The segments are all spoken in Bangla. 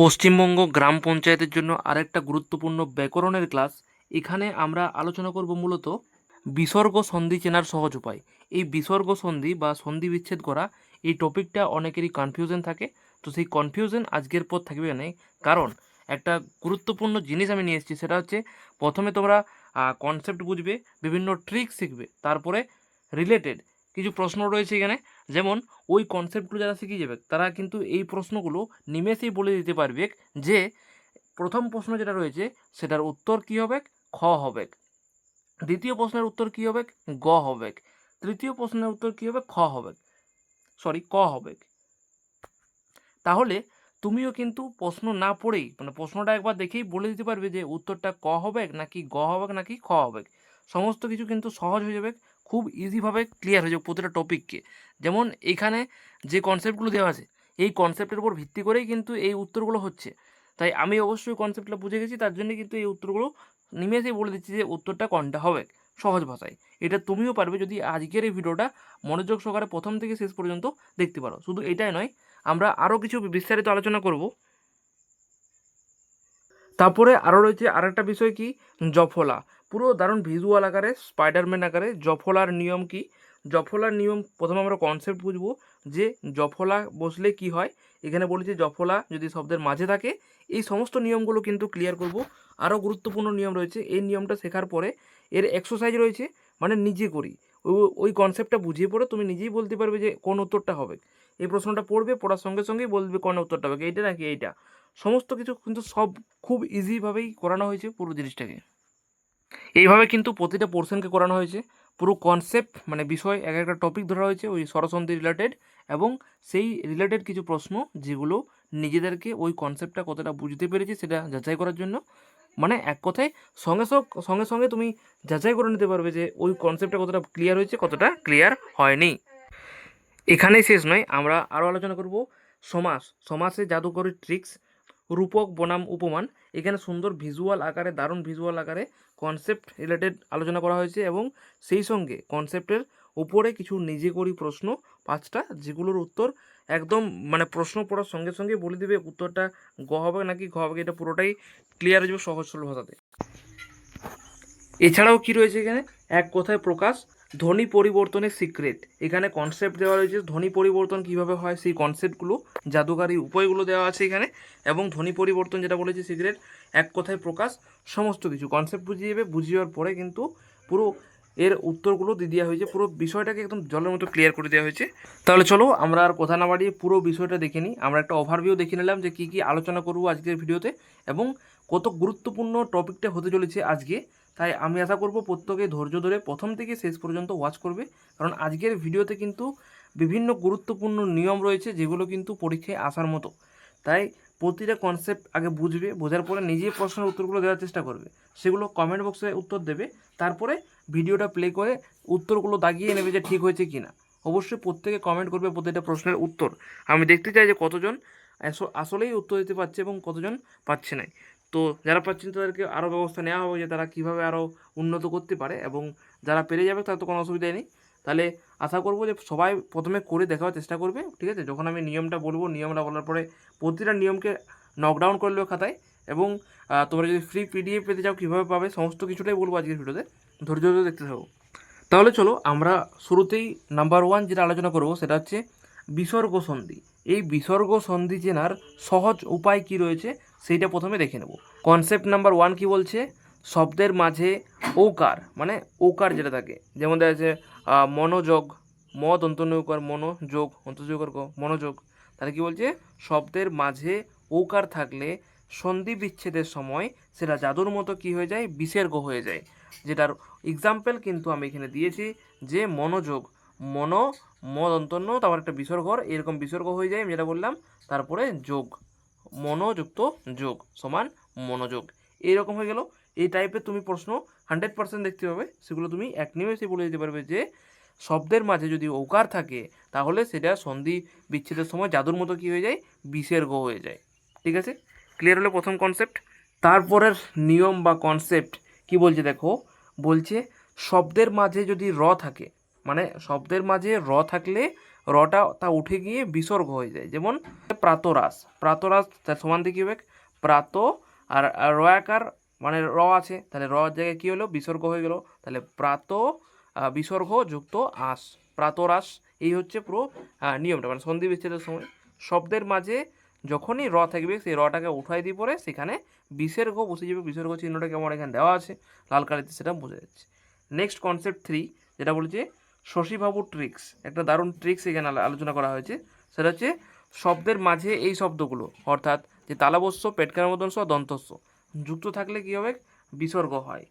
পশ্চিমবঙ্গ গ্রাম পঞ্চায়েতের জন্য আরেকটা গুরুত্বপূর্ণ ব্যাকরণের ক্লাস। এখানে আমরা আলোচনা করব মূলত বিসর্গ সন্ধি চেনার সহজ উপায়। এই বিসর্গ সন্ধি বা সন্ধি বিচ্ছেদ করা এই টপিকটা অনেকেরই কনফিউশন থাকে। তো সেই কনফিউশন আজকের পর থাকবে না, কারণ একটা গুরুত্বপূর্ণ জিনিস আমি নিয়ে এসেছি। সেটা হচ্ছে প্রথমে তোমরা কনসেপ্ট বুঝবে, বিভিন্ন ট্রিক শিখবে, তারপরে রিলেটেড কিছু প্রশ্ন রয়েছে এখানে। যেমন ওই কনসেপ্টগুলো যারা শিখে যাবে তারা কিন্তু এই প্রশ্নগুলো নিমেষেই বলে দিতে পারবে যে প্রথম প্রশ্ন যেটা রয়েছে সেটার উত্তর কী হবে, খ হবে। দ্বিতীয় প্রশ্নের উত্তর কী হবে, গ হবে। তৃতীয় প্রশ্নের উত্তর কী হবে, ক হবে। তাহলে তুমিও কিন্তু প্রশ্ন না পড়েই, মানে প্রশ্নটা একবার দেখেই বলে দিতে পারবে যে উত্তরটা ক হবে নাকি গ হবে নাকি খ হবে। সমস্ত কিছু কিন্তু সহজ হয়ে যাবে, খুব ইজিভাবে ক্লিয়ার হয়ে যাবে প্রতিটা টপিককে। যেমন এখানে যে কনসেপ্টগুলো দেওয়া আছে এই কনসেপ্টের উপর ভিত্তি করেই কিন্তু এই উত্তরগুলো হচ্ছে। তাই আমি অবশ্যই কনসেপ্টটা বুঝে গেছি, তার জন্য কিন্তু এই উত্তরগুলো নিমেষেই বলে দিচ্ছি যে উত্তরটা কোনটা হবে সহজ ভাষায়। এটা তুমিও পারবে যদি আজকের এই ভিডিওটা মনোযোগ সহকারে প্রথম থেকে শেষ পর্যন্ত দেখতে পারো। শুধু এটাই নয়, আমরা আরও কিছু বিস্তারিত আলোচনা করব। তারপরে আরও রয়েছে আরেকটা বিষয় কি, জফলা। পুরো দারুণ ভিজুয়াল আকারে, স্পাইডারম্যান আকারে জফলার নিয়ম কি। জফলার নিয়ম প্রথমে আমরা কনসেপ্ট বুঝবো যে জফলা বসলে কি হয়। এখানে বলেছি জফলা যদি শব্দের মাঝে থাকে, এই সমস্ত নিয়মগুলো কিন্তু ক্লিয়ার করব। আরও গুরুত্বপূর্ণ নিয়ম রয়েছে, এই নিয়মটা শেখার পরে এর এক্সারসাইজ রয়েছে, মানে নিজে করি। ওই কনসেপ্টটা বুঝিয়ে পড়ে তুমি নিজেই বলতে পারবে যে কোন উত্তরটা হবে। এই প্রশ্নটা পড়বে, পড়ার সঙ্গে সঙ্গেই বলবে কোন উত্তরটা হবে, এইটা নাকি এইটা। সমস্ত কিছু কিন্তু সব খুব ইজিভাবেই করানো হয়েছে পুরো জিনিসটাকে। এইভাবে কিন্তু প্রতিটা পোর্শনকে করানো হয়েছে। পুরো কনসেপ্ট মানে বিষয় এক একটা টপিক ধরা হয়েছে ওই স্বরসন্ধি রিলেটেড, এবং সেই রিলেটেড কিছু প্রশ্ন যেগুলো নিজেদেরকে ওই কনসেপ্টটা কতটা বুঝতে পেরেছে সেটা যাচাই করার জন্য, মানে এক কথায় সঙ্গে সঙ্গে সঙ্গে তুমি যাচাই করে নিতে পারবে যে ওই কনসেপ্টটা কতটা ক্লিয়ার হয়েছে কতটা ক্লিয়ার হয়নি। এখানেই শেষ নয়, আমরা আরও আলোচনা করব সমাসে জাদুকরী ট্রিক্স, রূপক বনাম উপমান। এখানে সুন্দর ভিজুয়াল আকারে, দারুণ ভিজুয়াল আকারে কনসেপ্ট রিলেটেড আলোচনা করা হয়েছে, এবং সেই সঙ্গে কনসেপ্টের উপরে কিছু নিজে করি প্রশ্ন 5টা, যেগুলোর উত্তর একদম মানে প্রশ্ন পড়ার সঙ্গে সঙ্গে বলে দিবে উত্তরটা গ হবে নাকি ঘ হবে। এটা পুরোটাই ক্লিয়ার হয়ে যাবে সহজ সরল ভাষাতে। এছাড়াও কি রয়েছে এখানে, এক কথায় প্রকাশ, ধ্বনি পরিবর্তনের সিক্রেট। এখানে কনসেপ্ট দেওয়া রয়েছে ধ্বনি পরিবর্তন কিভাবে হয় সেই কনসেপ্টগুলো, জাদুকারী উপায়গুলো দেওয়া আছে এখানে, এবং ধ্বনি পরিবর্তন যেটা বলেছে সিক্রেট, এক কথায় প্রকাশ, সমস্ত কিছু কনসেপ্ট বুঝিয়ে যাবে। বুঝিয়ে যাওয়ার পরে কিন্তু পুরো এর উত্তরগুলো দিয়ে দেওয়া হয়েছে, পুরো বিষয়টাকে একদম জলের মতো ক্লিয়ার করে দেওয়া হয়েছে। তাহলে চলো আমরা আর কথা না বাড়িয়ে পুরো বিষয়টা দেখে নিই। আমরা একটা ওভারভিউ দেখে নিলাম যে কী কী আলোচনা করবো আজকের ভিডিওতে, এবং কত গুরুত্বপূর্ণ টপিকটা হতে চলেছে আজকে। তাই আমি আশা করব প্রত্যেকে ধৈর্য ধরে প্রথম থেকে শেষ পর্যন্ত ওয়াচ করবে, কারণ আজকের ভিডিওতে কিন্তু বিভিন্ন গুরুত্বপূর্ণ নিয়ম রয়েছে যেগুলো কিন্তু পরীক্ষায় আসার মতো। তাই প্রতিটা কনসেপ্ট আগে বুঝবে, বোঝার পরে নিজেই প্রশ্নের উত্তরগুলো দেওয়ার চেষ্টা করবে, সেগুলো কমেন্ট বক্সে উত্তর দেবে। তারপরে ভিডিওটা প্লে করে উত্তরগুলো দাগিয়ে নেবে যে ঠিক হয়েছে কি না। অবশ্যই প্রত্যেকে কমেন্ট করবে প্রতিটা প্রশ্নের উত্তর। আমি দেখতে চাই যে কতজন আসলেই উত্তর দিতে পারছে এবং কতজন পাচ্ছে না। তো যারা পাচ্ছেন তাদেরকে আরও ব্যবস্থা নেওয়া হবে যে তারা কীভাবে আরও উন্নত করতে পারে, এবং যারা পেরে যাবে তার তো কোনো অসুবিধাই নেই। তাহলে আশা করবো যে সবাই প্রথমে করে দেখার চেষ্টা করবে, ঠিক আছে। যখন আমি নিয়মটা বলবো, নিয়মটা বলার পরে প্রতিটা নিয়মকে নকডাউন করলেও খাতায়, এবং তোমরা যদি ফ্রি পিডিএফ পেতে চাও কীভাবে পাবে সমস্ত কিছুটাই বলবো আজকের ভিডিওতে। ধৈর্য ধরে দেখতে থাকো। তাহলে চলো আমরা শুরুতেই নাম্বার 1 যেটা আলোচনা করবো সেটা হচ্ছে বিসর্গ সন্ধি। এই বিসর্গ সন্ধি চেনার সহজ উপায় কি রয়েছে সেইটা প্রথমে দেখে নেব। কনসেপ্ট নাম্বার 1 কি বলছে, শব্দের মাঝে ওকার, মানে ওকার যেটা থাকে, যেমন দেখা যাচ্ছে মনোযোগ, দন্তন্যকার মনোযোগ, অন্তযোগের মনোযোগ। তাহলে কি বলছে, শব্দের মাঝে ওকার থাকলে সন্ধি বিচ্ছেদের সময় সেটা জাদুর মতো কি হয়ে যায়, বিসর্গ হয়ে যায়। যেটার এক্সাম্পল কিন্তু আমি এখানে দিয়েছি, যে মনোযোগ, দন্তন্য তারপর একটা বিসর্গ, এরকম বিসর্গ হয়ে যায়, আমি যেটা বললাম। তারপরে যোগ, মনোযুক্ত যোগ সমান মনোযোগ, এইরকম হয়ে গেল। এই টাইপের তুমি প্রশ্ন 100% দেখতে পাবে, সেগুলো তুমি এক নিমেষে বলে দিতে পারবে যে শব্দের মাঝে যদি ওকার থাকে তাহলে সেটা সন্ধি বিচ্ছেদের সময় জাদুর মতো কী হয়ে যায়, বিসর্গ হয়ে যায়। ঠিক আছে, ক্লিয়ার হলো প্রথম কনসেপ্ট। তারপরের নিয়ম বা কনসেপ্ট কি বলছে দেখো, বলছে শব্দের মাঝে যদি র থাকে, মানে শব্দের মাঝে র থাকলে রটা তা উঠে গিয়ে বিসর্গ হয়ে যায়। যেমন প্রাতরাস, প্রাতরাস তার সমান দিয়ে কী হবে প্রাত, আর রয়াকার মানে র আছে, তাহলে র জায়গায় কী হলো বিসর্গ হয়ে গেল, তাহলে প্রাত বিসর্গ যুক্ত আস, প্রাতরাস। এই হচ্ছে পুরো নিয়মটা, মানে সন্ধি বিচ্ছেদের সময় শব্দের মাঝে যখনই র থাকবে সেই রটাকে উঠাই দিয়ে পরে সেখানে বিসর্গ বসে যাবে। বিসর্গ চিহ্নটা কেমন এখানে দেওয়া আছে লাল কালিতে, সেটা বোঝা যাচ্ছে। নেক্সট কনসেপ্ট 3 যেটা বলছে শশীবাবুর ট্রিক্স, একটা দারুণ ট্রিক্স এখানে আলোচনা করা হয়েছে। সেটা হচ্ছে শব্দের মাঝে এই শব্দগুলো, অর্থাৎ যে তালবস্য, পেটকারমদংশ, দন্তস্য যুক্ত থাকলে কী হবে বিসর্গ হয়।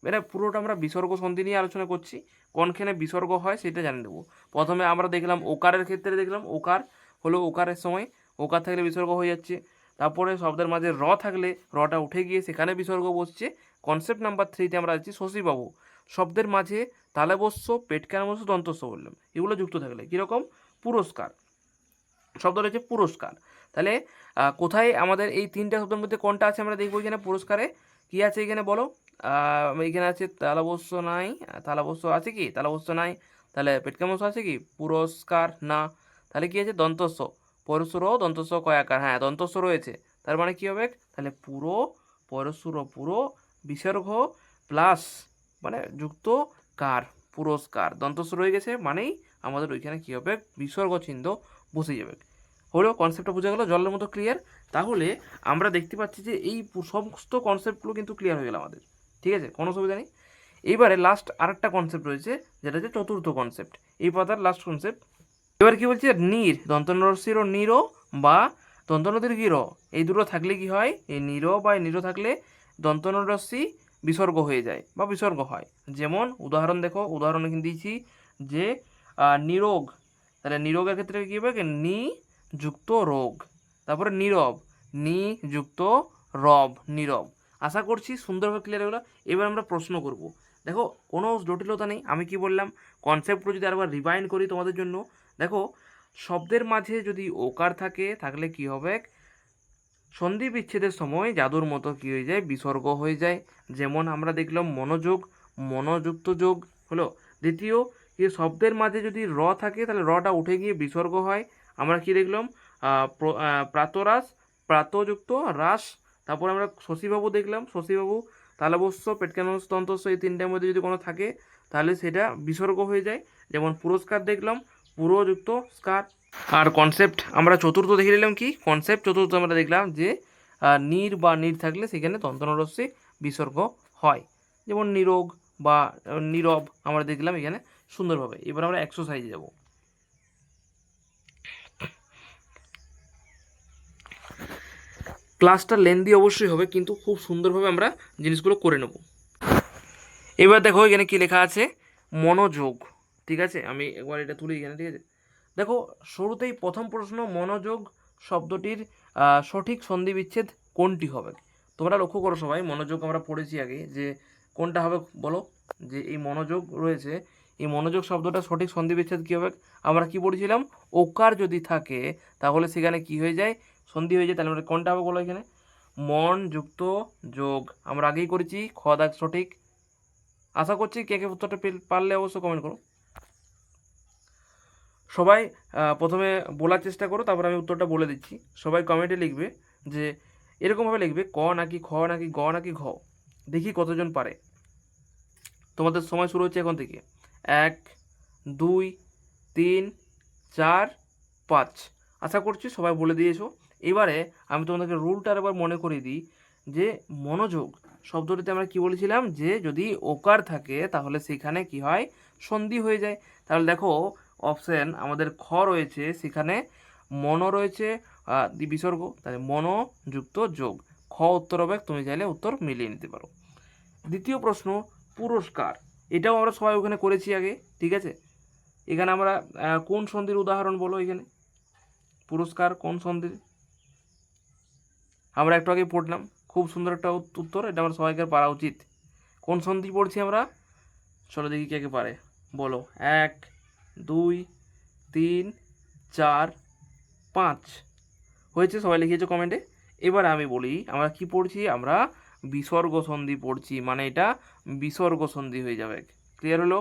এটা পুরোটা আমরা বিসর্গ সন্ধি নিয়ে আলোচনা করছি, কোনখানে বিসর্গ হয় সেটা জানিয়ে দেবো। প্রথমে আমরা দেখলাম ওকারের ক্ষেত্রে, দেখলাম ওকার হলো ওকারের সময় ওকার থাকলে বিসর্গ হয়ে যাচ্ছে। তারপরে শব্দের মাঝে র থাকলে রটা উঠে গিয়ে সেখানে বিসর্গ বসছে। কনসেপ্ট নাম্বার 3তে আমরা আছি শশীবাবু, শব্দের মাঝে তালবস্য, পেটকারমদংশ, দন্তস্য বললাম, এগুলো যুক্ত থাকলে কীরকম পুরস্কার, শব্দটা হচ্ছে পুরস্কার। তাহলে কোথায় আমাদের এই তিনটা শব্দের মধ্যে কোনটা আছে আমরা দেখবো। এখানে পুরস্কারে কী আছে এখানে বলো, এখানে আছে তালবস্য নাই, তালবস্য আছে কি তালবস্য নাই, তাহলে পেটকামস্য আছে কি পুরস্কার না, তাহলে কী আছে দন্তস্য, পরশুর দন্তস্য কয়াকার, হ্যাঁ দন্তস্য রয়েছে, তার মানে কী হবে তাহলে পুরো পরশুর পুরো বিসর্গ প্লাস মানে যুক্ত কার পুরস্কার, দন্তস্য রয়ে গেছে মানেই আমাদের ওইখানে কী হবে বিসর্গ চিহ্ন বসে যাবে। হলো কনসেপ্টটা বোঝা গেল জলের মতো ক্লিয়ার। তাহলে আমরা দেখতে পাচ্ছি যে এই সমস্ত কনসেপ্টগুলো কিন্তু ক্লিয়ার হয়ে গেল আমাদের, ঠিক আছে, কোনো অসুবিধা নেই। এইবারে লাস্ট আরেকটা কনসেপ্ট রয়েছে যেটা হচ্ছে চতুর্থ কনসেপ্ট, এই পাতার লাস্ট কনসেপ্ট। এবার কি বলছে নীর, দন্তনরসির ও নিরো বা দন্তনদীর গিরো, এই দুটো থাকলে কি হয়, এই নিরো বা নিরো থাকলে দন্তনরসি বিসর্গ হয়ে যায় বা বিসর্গ হয়। যেমন উদাহরণ দেখো, উদাহরণ এখানে দিয়েছি যে নিরোগ, তাহলে নিরোগের ক্ষেত্রে কী হবে নি যুক্ত রোগ, তারপরে নীরব, নি যুক্ত রব, নীরব। আশা করছি সুন্দরভাবে ক্লিয়ার হলো। এবার আমরা প্রশ্ন করব। দেখো কোনো জটিলতা নেই, আমি কি বললাম কনসেপ্টগুলো যদি আরেকবার রিভাইন্ড করি তোমাদের জন্য। দেখো শব্দের মাঝে যদি ওকার থাকে থাকলে কি হবে সন্ধি বিচ্ছেদের সময় জাদুর মতো কী হয়ে যায় বিসর্গ হয়ে যায়। যেমন আমরা দেখলাম মনোযোগ, মনোযুক্ত যোগ হলো। দ্বিতীয় কি শব্দের মাঝে যদি র থাকে তাহলে রটা উঠে গিয়ে বিসর্গ হয়। আমরা কি দেখলাম প্রাতরাস, প্রাতযুক্ত রাস। তারপর আমরা শশীবাবু দেখলাম, শশীবাবু তালবস্য, পেটকামস্য, দন্তস্য এই তিনটার মধ্যে যদি কোনো থাকে তাহলে সেটা বিসর্গ হয়ে যায়। যেমন পুরস্কার দেখলাম পুরোযুক্ত স্কার। আর কনসেপ্ট আমরা চতুর্থ দেখে নিলাম, কি কনসেপ্ট চতুর্থ আমরা দেখলাম যে নীর বা নীর থাকলে সেখানে দন্তনরস্যি বিসর্গ হয়। যেমন নিরোগ বা নীরব আমরা দেখলাম এখানে সুন্দরভাবে। এবার আমরা এক্সারসাইজে যাব। ক্লাসটা লেন্দি অবশ্যই হবে কিন্তু খুব সুন্দরভাবে আমরা জিনিসগুলো করে নেব। এবার দেখো এখানে কি লেখা আছে মনোযোগ, ঠিক আছে, আমি একবার এটা তুলি এখানে, ঠিক আছে। দেখো শুরুতেই প্রথম প্রশ্ন, মনোযোগ শব্দটির সঠিক সন্ধি বিচ্ছেদ কোনটি হবে। তোমরা লক্ষ্য করো সবাই, মনোযোগ আমরা পড়েছি আগে যে কোনটা হবে বলো, যে এই মনোযোগ রয়েছে, এই মনোযোগ শব্দটা সঠিক সন্ধি বিচ্ছেদ কী হবে। আমরা কি পড়েছিলাম ওকার যদি থাকে তাহলে সেখানে কি হয়ে যায় সন্ধি হয়ে যায়, তাহলে আমরা কোনটা হবে বলো এখানে মন যুক্ত যোগ, আমরা আগেই করেছি খ দাগ সঠিক। আশা করছি কে কে উত্তরটা পারলে অবশ্য কমেন্ট করো। সবাই প্রথমে বলার চেষ্টা করো, তারপর আমি উত্তরটা বলে দিচ্ছি। সবাই কমেন্টে লিখবে যে এরকমভাবে লিখবে ক নাকি খ নাকি গ নাকি ঘ, দেখি কতজন পারে। তোমাদের সময় শুরু হচ্ছে এখন থেকে। 1 2 3 4 5, আশা করছি সবাই বলে দিয়েছো। এবারে আমি তোমাদেরকে রুলটা একবার মনে করিয়ে দিই যে মনোযোগ শব্দটিতে আমরা কি বলেছিলাম যে যদি ওকার থাকে তাহলে সেখানে কি হয় সন্ধি হয়ে যায়। তাহলে দেখো অপশান আমাদের খ রয়েছে, সেখানে মন রয়েছে বিসর্গ, তাহলে মনোযুক্ত যোগ, খ উত্তর হবে, তুমি চাইলে উত্তর মিলিয়ে নিতে পারো। দ্বিতীয় প্রশ্ন পুরস্কার, এটাও আমরা সবাই ওখানে করেছি আগে, ঠিক আছে। এখানে আমরা কোন সন্ধির উদাহরণ বলো, এখানে পুরস্কার কোন সন্ধির আমরা একটু আগে পড়লাম, খুব সুন্দর একটা উত্তর, এটা আমরা সবাইকে পারা উচিত। কোন সন্ধি পড়ছি আমরা, চলো দেখি কে কে পারে বলো। 1 2 3 4 5 হয়েছে, সবাই লিখিয়েছো কমেন্টে। এবার আমি বলি আমরা কি পড়ছি, আমরা বিসর্গ সন্ধি পড়ছি, মানে এটা বিসর্গ সন্ধি হয়ে যাবে। ক্লিয়ার হলো।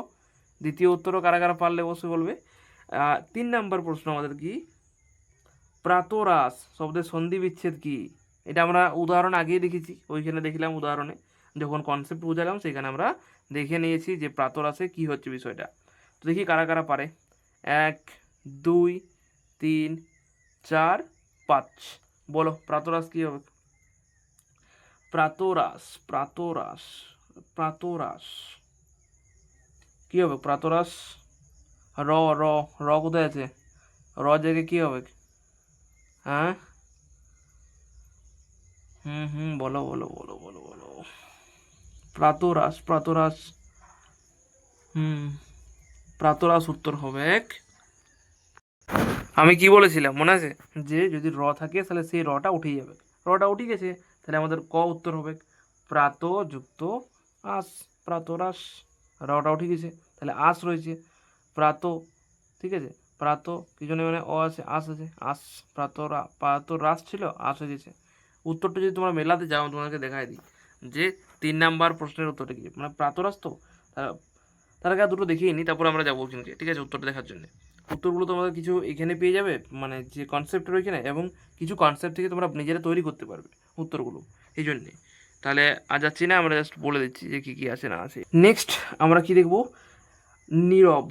দ্বিতীয় উত্তরও কারা কারা পারলে অবশ্যই বলবে। তিন নাম্বার প্রশ্ন আমাদের কি, প্রাতরাশ শব্দের সন্ধি বিচ্ছেদ কি? এটা আমরা উদাহরণ আগেই দেখেছি, ওইখানে দেখলাম উদাহরণে যখন কনসেপ্ট বুঝালাম সেখানে আমরা দেখে নিয়েছি যে প্রাতরাশে কি হচ্ছে বিষয়টা। তো দেখি কারা কারা পারে। 1 2 3 4 5, বলো প্রাতরাশ কি হবে? প্রাতরাশ প্রাতরাশ প্রাতরাশ কি হবে? প্রাতরাশ র র র কোথায় আছে? র জায়গায় কি হবে? হ্যাঁ বলো বলো বলো বলো বলো। প্রাতরাশ প্রাতরাশ হুম প্রাতরাশ উত্তর হবে এক। আমি কি বলেছিলাম মনে আছে, যে যদি র থাকে তাহলে সেই রটা উঠে যাবে, রটা উঠে গেছে, তাহলে আমাদের ক উত্তর হবে প্রাত যুক্ত আস, প্রাতরাশ। রটা উঠে গেছে, তাহলে আস রয়েছে প্রাত, ঠিক আছে। প্রাত কি জন্য, মানে অ আছে আস আছে, আস প্রাতরাশ ছিল, আস হয়ে গেছে। উত্তরটা যদি তোমরা মেলাতে যাও, তোমাকে দেখাই দিই যে 3 নাম্বার প্রশ্নের উত্তরটা কি, মানে প্রাতরাশ তো তার আগে দুটো দেখিয়ে নিই, তারপর আমরা যাবো কিন্তু, ঠিক আছে, উত্তরটা দেখার জন্য। উত্তরগুলো তোমরা কিছু এখানে পেয়ে যাবে, মানে যে কনসেপ্ট রয়েছে না, এবং কিছু কনসেপ্ট থেকে তোমরা নিজেরা তৈরি করতে পারবে উত্তরগুলো, এই জন্যে। তাহলে আজ যাচ্ছি না, আমরা জাস্ট বলে দিচ্ছি যে কী কী আছে না আছে। নেক্সট আমরা কি দেখব, নীরব।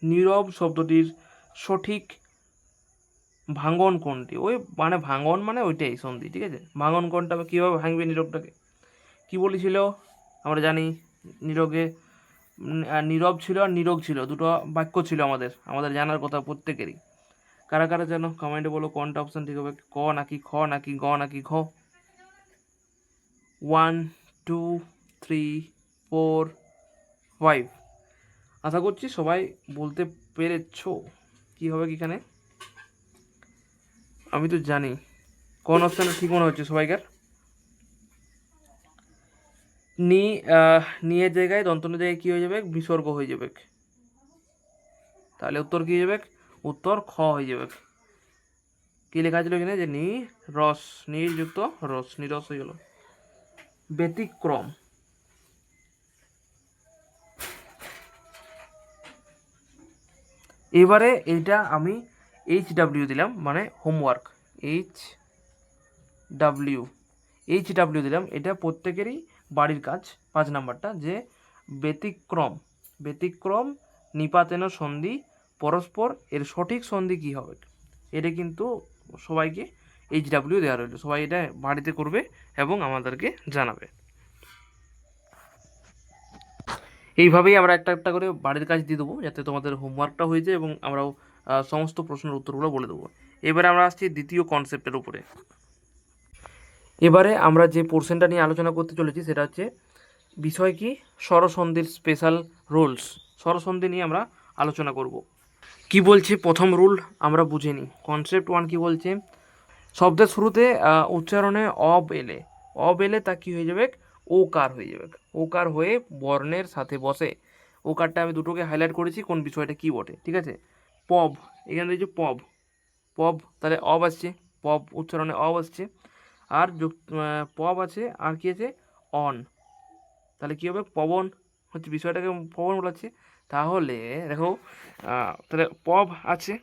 নীরব শব্দটির সঠিক ভাঙন কোনটি? ওই মানে ভাঙন মানে ওইটাই সন্ধি, ঠিক আছে। ভাঙন কোনটা, কীভাবে ভাঙবে নীরবটাকে? কি বলেছিল আমরা জানি, নীরবে নীরব ছিল আর নিরোগ ছিল, দুটো বাক্য ছিল আমাদের আমাদের জানার কথা প্রত্যেকেরই। কারা কারা জানো কমেন্টে বলো কোনটা অপশন ঠিক হবে, ক নাকি খ নাকি গ নাকি ঘ। 1 2 3 4 5, আশা করছি সবাই বলতে পেরেছো কি হবে কি এখানে। আমি তো জানি কোন অপশানটা ঠিক মনে হচ্ছে সবাইকার। নি নিয়ের জায়গায় দন্তনের জায়গায় কী হয়ে যাবে, বিসর্গ হয়ে যাবে, তাহলে উত্তর কী হয়ে যাবে, উত্তর খ হয়ে যাবে। কি লেখা ছিল এখানে, যে নি রস, নিযুক্ত রস, নিরস হয়ে গেল। ব্যতিক্রম, এবারে এইটা আমি HW দিলাম, মানে হোমওয়ার্ক, HW দিলাম, এটা প্রত্যেকেরই বাড়ির কাজ। 5 নাম্বারটা, যে ব্যতিক্রম, ব্যতিক্রম নিপাতেন সন্ধি পরস্পর, এর সঠিক সন্ধি কি হবে? এটা কিন্তু সবাইকে HW দেওয়া রইল, সবাই এটা বাড়িতে করবে এবং আমাদেরকে জানাবে। এইভাবেই আমরা একটা একটা করে বাড়ির কাজ দিয়ে দেবো, যাতে তোমাদের হোমওয়ার্কটা হয়ে যায় এবং আমরাও সমস্ত প্রশ্নের উত্তরগুলো বলে দেবো। এবারে আমরা আসছি দ্বিতীয় কনসেপ্টের উপরে। এবারে আমরা যে পোর্শনটা নিয়ে আলোচনা করতে চলেছি সেটা হচ্ছে বিষয় কি, স্বরসন্ধির স্পেশাল রুলস। স্বরসন্ধি নিয়ে আমরা আলোচনা করব। কি বলছে প্রথম রুল আমরা বুঝে নিই। কনসেপ্ট 1 কি বলছে, শব্দের শুরুতে উচ্চারণে অব এলে তা কী হয়ে যাবে, ওকার হয়ে যাবে। ওকার হয়ে বর্ণের সাথে বসে। ওকারটা আমি দুটোকে হাইলাইট করেছি, কোন বিষয়টা কী বটে, ঠিক আছে। পব, এখানে রয়েছে পব, পব তাহলে অব আসছে, পব উচ্চারণে অব আসছে। আর পব আছে, আর কি আছে, অন, তাহলে কী হবে, পবন হচ্ছে, বিষয়টাকে পবন বলাচ্ছে। তাহলে দেখো তাহলে পব আছে,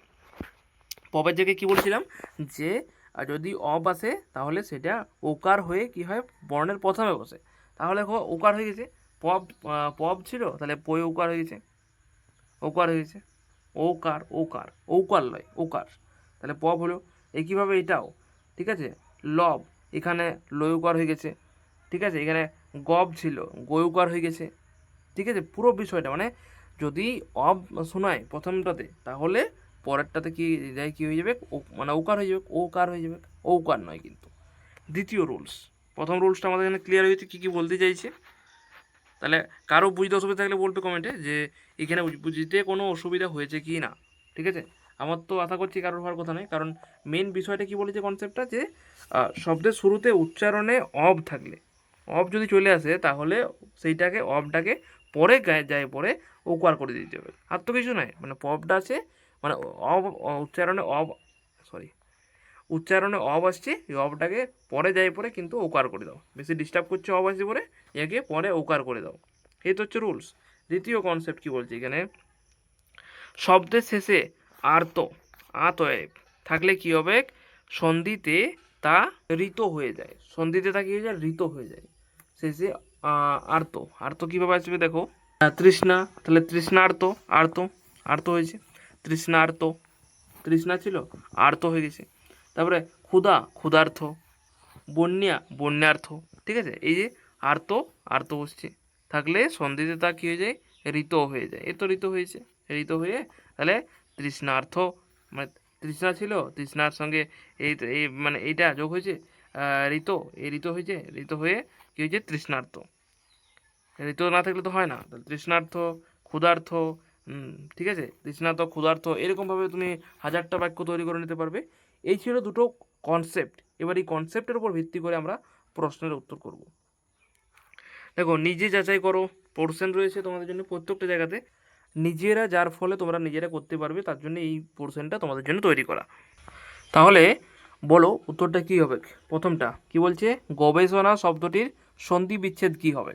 পবের জায়গায় কী বলছিলাম, যে যদি অব আসে তাহলে সেটা ওকার হয়ে কি হয়, বর্ণের প্রথমে বসে। তাহলে দেখো ওকার হয়ে গেছে, পব পব ছিল, তাহলে পই ওকার হয়ে গেছে, ওকার হয়ে গেছে, ওকার ওকার ওকার লয় ওকার, তাহলে পব হলো। একইভাবে এটাও, ঠিক আছে। লব, এখানে লয়কার হয়ে গেছে, ঠিক আছে। এখানে গব ছিল, গয়ুকার হয়ে গেছে, ঠিক আছে। পুরো বিষয়টা মানে যদি অব শোনায় প্রথমটাতে, তাহলে পরেরটাতে কি যায়, কী হয়ে যাবে, মানে ওকার হয়ে যাবে, ওকার হয়ে যাবে, ওকার নয় কিন্তু। দ্বিতীয় রুলস, প্রথম রুলসটা আমাদের এখানে ক্লিয়ার হয়েছে কী কী বলতে চাইছে। তাহলে কারো বুঝতে অসুবিধা থাকলে বলবে কমেন্টে যে এখানে বুঝতে কোনো অসুবিধা হয়েছে কি না, ঠিক আছে। আমার তো আশা করছি কারোর হওয়ার কথা নয়, কারণ মেন বিষয়টা কি বলেছে কনসেপ্টটা, যে শব্দের শুরুতে উচ্চারণে অব থাকলে, অব যদি চলে আসে তাহলে সেইটাকে অবটাকে পরে যায় পরে ওকার করে দিতে হবে, আর তো কিছু নয়। মানে পবটা আছে, মানে অব উচ্চারণে অব, সরি, উচ্চারণে অব আসছে, এই অবটাকে পরে যায় পরে কিন্তু ওকার করে দাও, বেশি ডিস্টার্ব করছে অব আসছে পরে, একে পরে ওকার করে দাও, এই তো হচ্ছে রুলস। দ্বিতীয় কনসেপ্ট কি বলছে এখানে, শব্দের শেষে আর্ত আতয়েব থাকলে কি হবে, সন্ধিতে তা ঋত হয়ে যায়, সন্ধিতে তা কি হয়ে যায়, ঋত হয়ে যায়। শেষে আর্ত, আর্ত কীভাবে আসবে দেখো, তৃষ্ণা, তাহলে তৃষ্ণার্ত, আর্ত, আর্ত হয়েছে, তৃষ্ণার্ত, তৃষ্ণা ছিল আর্ত হয়ে গেছে। তারপরে ক্ষুধা, ক্ষুধার্থ, বন্যা, বন্যার্থ, ঠিক আছে। এই যে আর্ত, আর্ত বসছে, থাকলে সন্ধিতে তা কী হয়ে যায়, ঋত হয়ে যায়। এ তো ঋত হয়েছে, ঋত হয়ে তাহলে তৃষ্ণার্থ, মানে তৃষ্ণা ছিল, তৃষ্ণার সঙ্গে এই মানে এইটা যোগ হয়েছে ঋত, এই ঋত হয়েছে, ঋত হয়ে কী হয়েছে, তৃষ্ণার্থ। ঋত না থাকলে তো হয় না, তাহলে তৃষ্ণার্থ, ক্ষুধার্থ, ঠিক আছে, তৃষ্ণার্থ, ক্ষুধার্থ, এরকমভাবে তুমি হাজারটা বাক্য তৈরি করে নিতে পারবে। এই ছিল দুটো কনসেপ্ট। এবার এই কনসেপ্টের উপর ভিত্তি করে আমরা প্রশ্নের উত্তর করব। দেখো, নিজে যাচাই করো পোর্শন রয়েছে তোমাদের জন্য প্রত্যেকটা জায়গাতে, নিজেরা, যার ফলে তোমরা নিজেরা করতে পারবে, তার জন্য এই পোর্শনটা তোমাদের জন্য তৈরি করা। তাহলে বলো উত্তরটা কী হবে। প্রথমটা কি বলছে, গবেষণা শব্দটির সন্ধি বিচ্ছেদ কী হবে।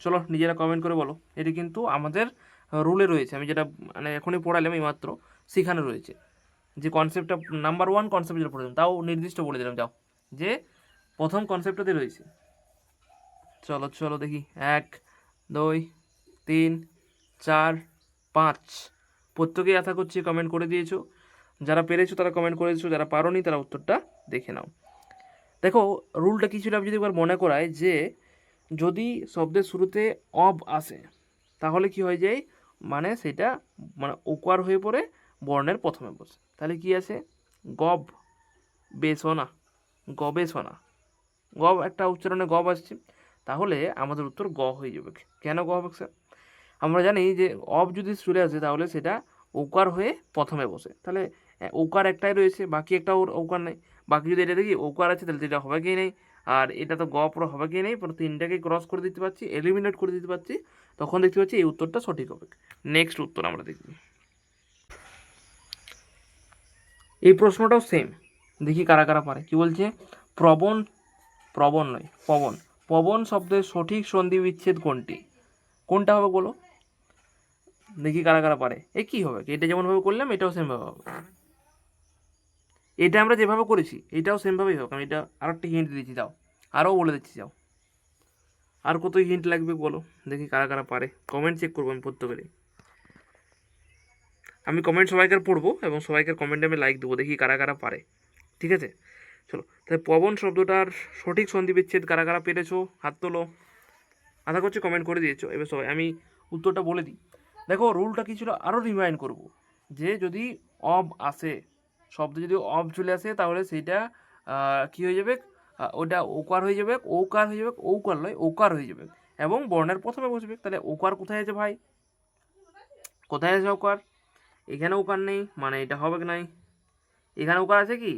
চলো নিজেরা কমেন্ট করে বলো। এটি কিন্তু আমাদের রুলে রয়েছে, আমি যেটা মানে এখনই পড়ালাম এইমাত্র, সেখানে রয়েছে যে কনসেপ্টটা নাম্বার 1 কনসেপ্ট যেটা পড়েছিলাম, তাও নির্দিষ্ট বলে দিলাম, যাও যে প্রথম কনসেপ্টটাতে রয়েছে। চলো চলো দেখি, 1 2 3 4 5, প্রত্যেকেই আশা করছি কমেন্ট করে দিয়েছো। যারা পেরেছো তারা কমেন্ট করেছো, যারা পারোনি তারা উত্তরটা দেখে নাও। দেখো রুলটা কী ছিল, আমি যদি একবার মনে করাই, যে যদি শব্দের শুরুতে অব আসে তাহলে কি হয়ে যায়, মানে সেটা মানে ওকার হয়ে পড়ে বর্ণের প্রথমে বসে। তাহলে কি আছে, গব বেসনা, গবেষণা, গব একটা উচ্চারণে গব আসছে, তাহলে আমাদের উত্তর গ হয়ে যাবে। কেন গ হবে স্যার, আমরা জানি যে অব যদি চলে আসে তাহলে সেটা ওকার হয়ে প্রথমে বসে, তাহলে ওকার একটাই রয়েছে, বাকি একটা ওকার নেই। বাকি যদি এটা দেখি ওকার আছে তাহলে এটা হবে কি নেই, আর এটা তো গ পুরো হবে কি নেই, পুরো তিনটাকে ক্রস করে দিতে পারছি, এলিমিনেট করে দিতে পারছি, তখন দেখতে পাচ্ছি এই উত্তরটা সঠিক হবে। নেক্সট উত্তর আমরা দেখব। এই প্রশ্নটাও সেম, দেখি কারা কারা পারে। কি বলছে, প্রবণ, প্রবণ নয় পবন, পবন শব্দের সঠিক সন্ধি বিচ্ছেদ কোনটি, কোনটা হবে বলো, দেখি কারা কারা পারে। এ কী হবে, এটা যেমনভাবে করলাম এটাও সেমভাবে হবে, এটা আমরা যেভাবে করেছি এটাও সেমভাবেই হোক। আমি এটা আর একটা হিন্ট দিয়েছি, যাও আরও বলে দিচ্ছি, যাও আর কত হিন্ট লাগবে বলো, দেখি কারা কারা পারে। কমেন্ট চেক করবো আমি প্রত্যেকেরই, আমি কমেন্ট সবাইকার পড়বো এবং সবাইকার কমেন্টে আমি লাইক দেবো, দেখি কারা কারা পারে, ঠিক আছে। চলো তাহলে পবন শব্দটার সঠিক সন্ধি বিচ্ছেদ কারা কারা পেরেছো হাত তোলো, আশা করছি কমেন্ট করে দিয়েছো। এবার সবাই আমি উত্তরটা বলে দিই। দেখো রুলটা কী ছিল, আরও রিমাইন্ড করব, যে যদি অব আসে, শব্দ যদি অব চলে আসে তাহলে সেইটা কী হয়ে যাবে, ওটা ওকার হয়ে যাবে, ওকার হয়ে যাবে, ওকার নয় ওকার হয়ে যাবে, এবং বর্ণের প্রথমে বসবে। তাহলে ওকার কোথায় আছে ভাই, কোথায় আছে ওকার, এখানে ওকার নেই, মানে এটা হবে কি নাই, এখানে ওকার আছে কি,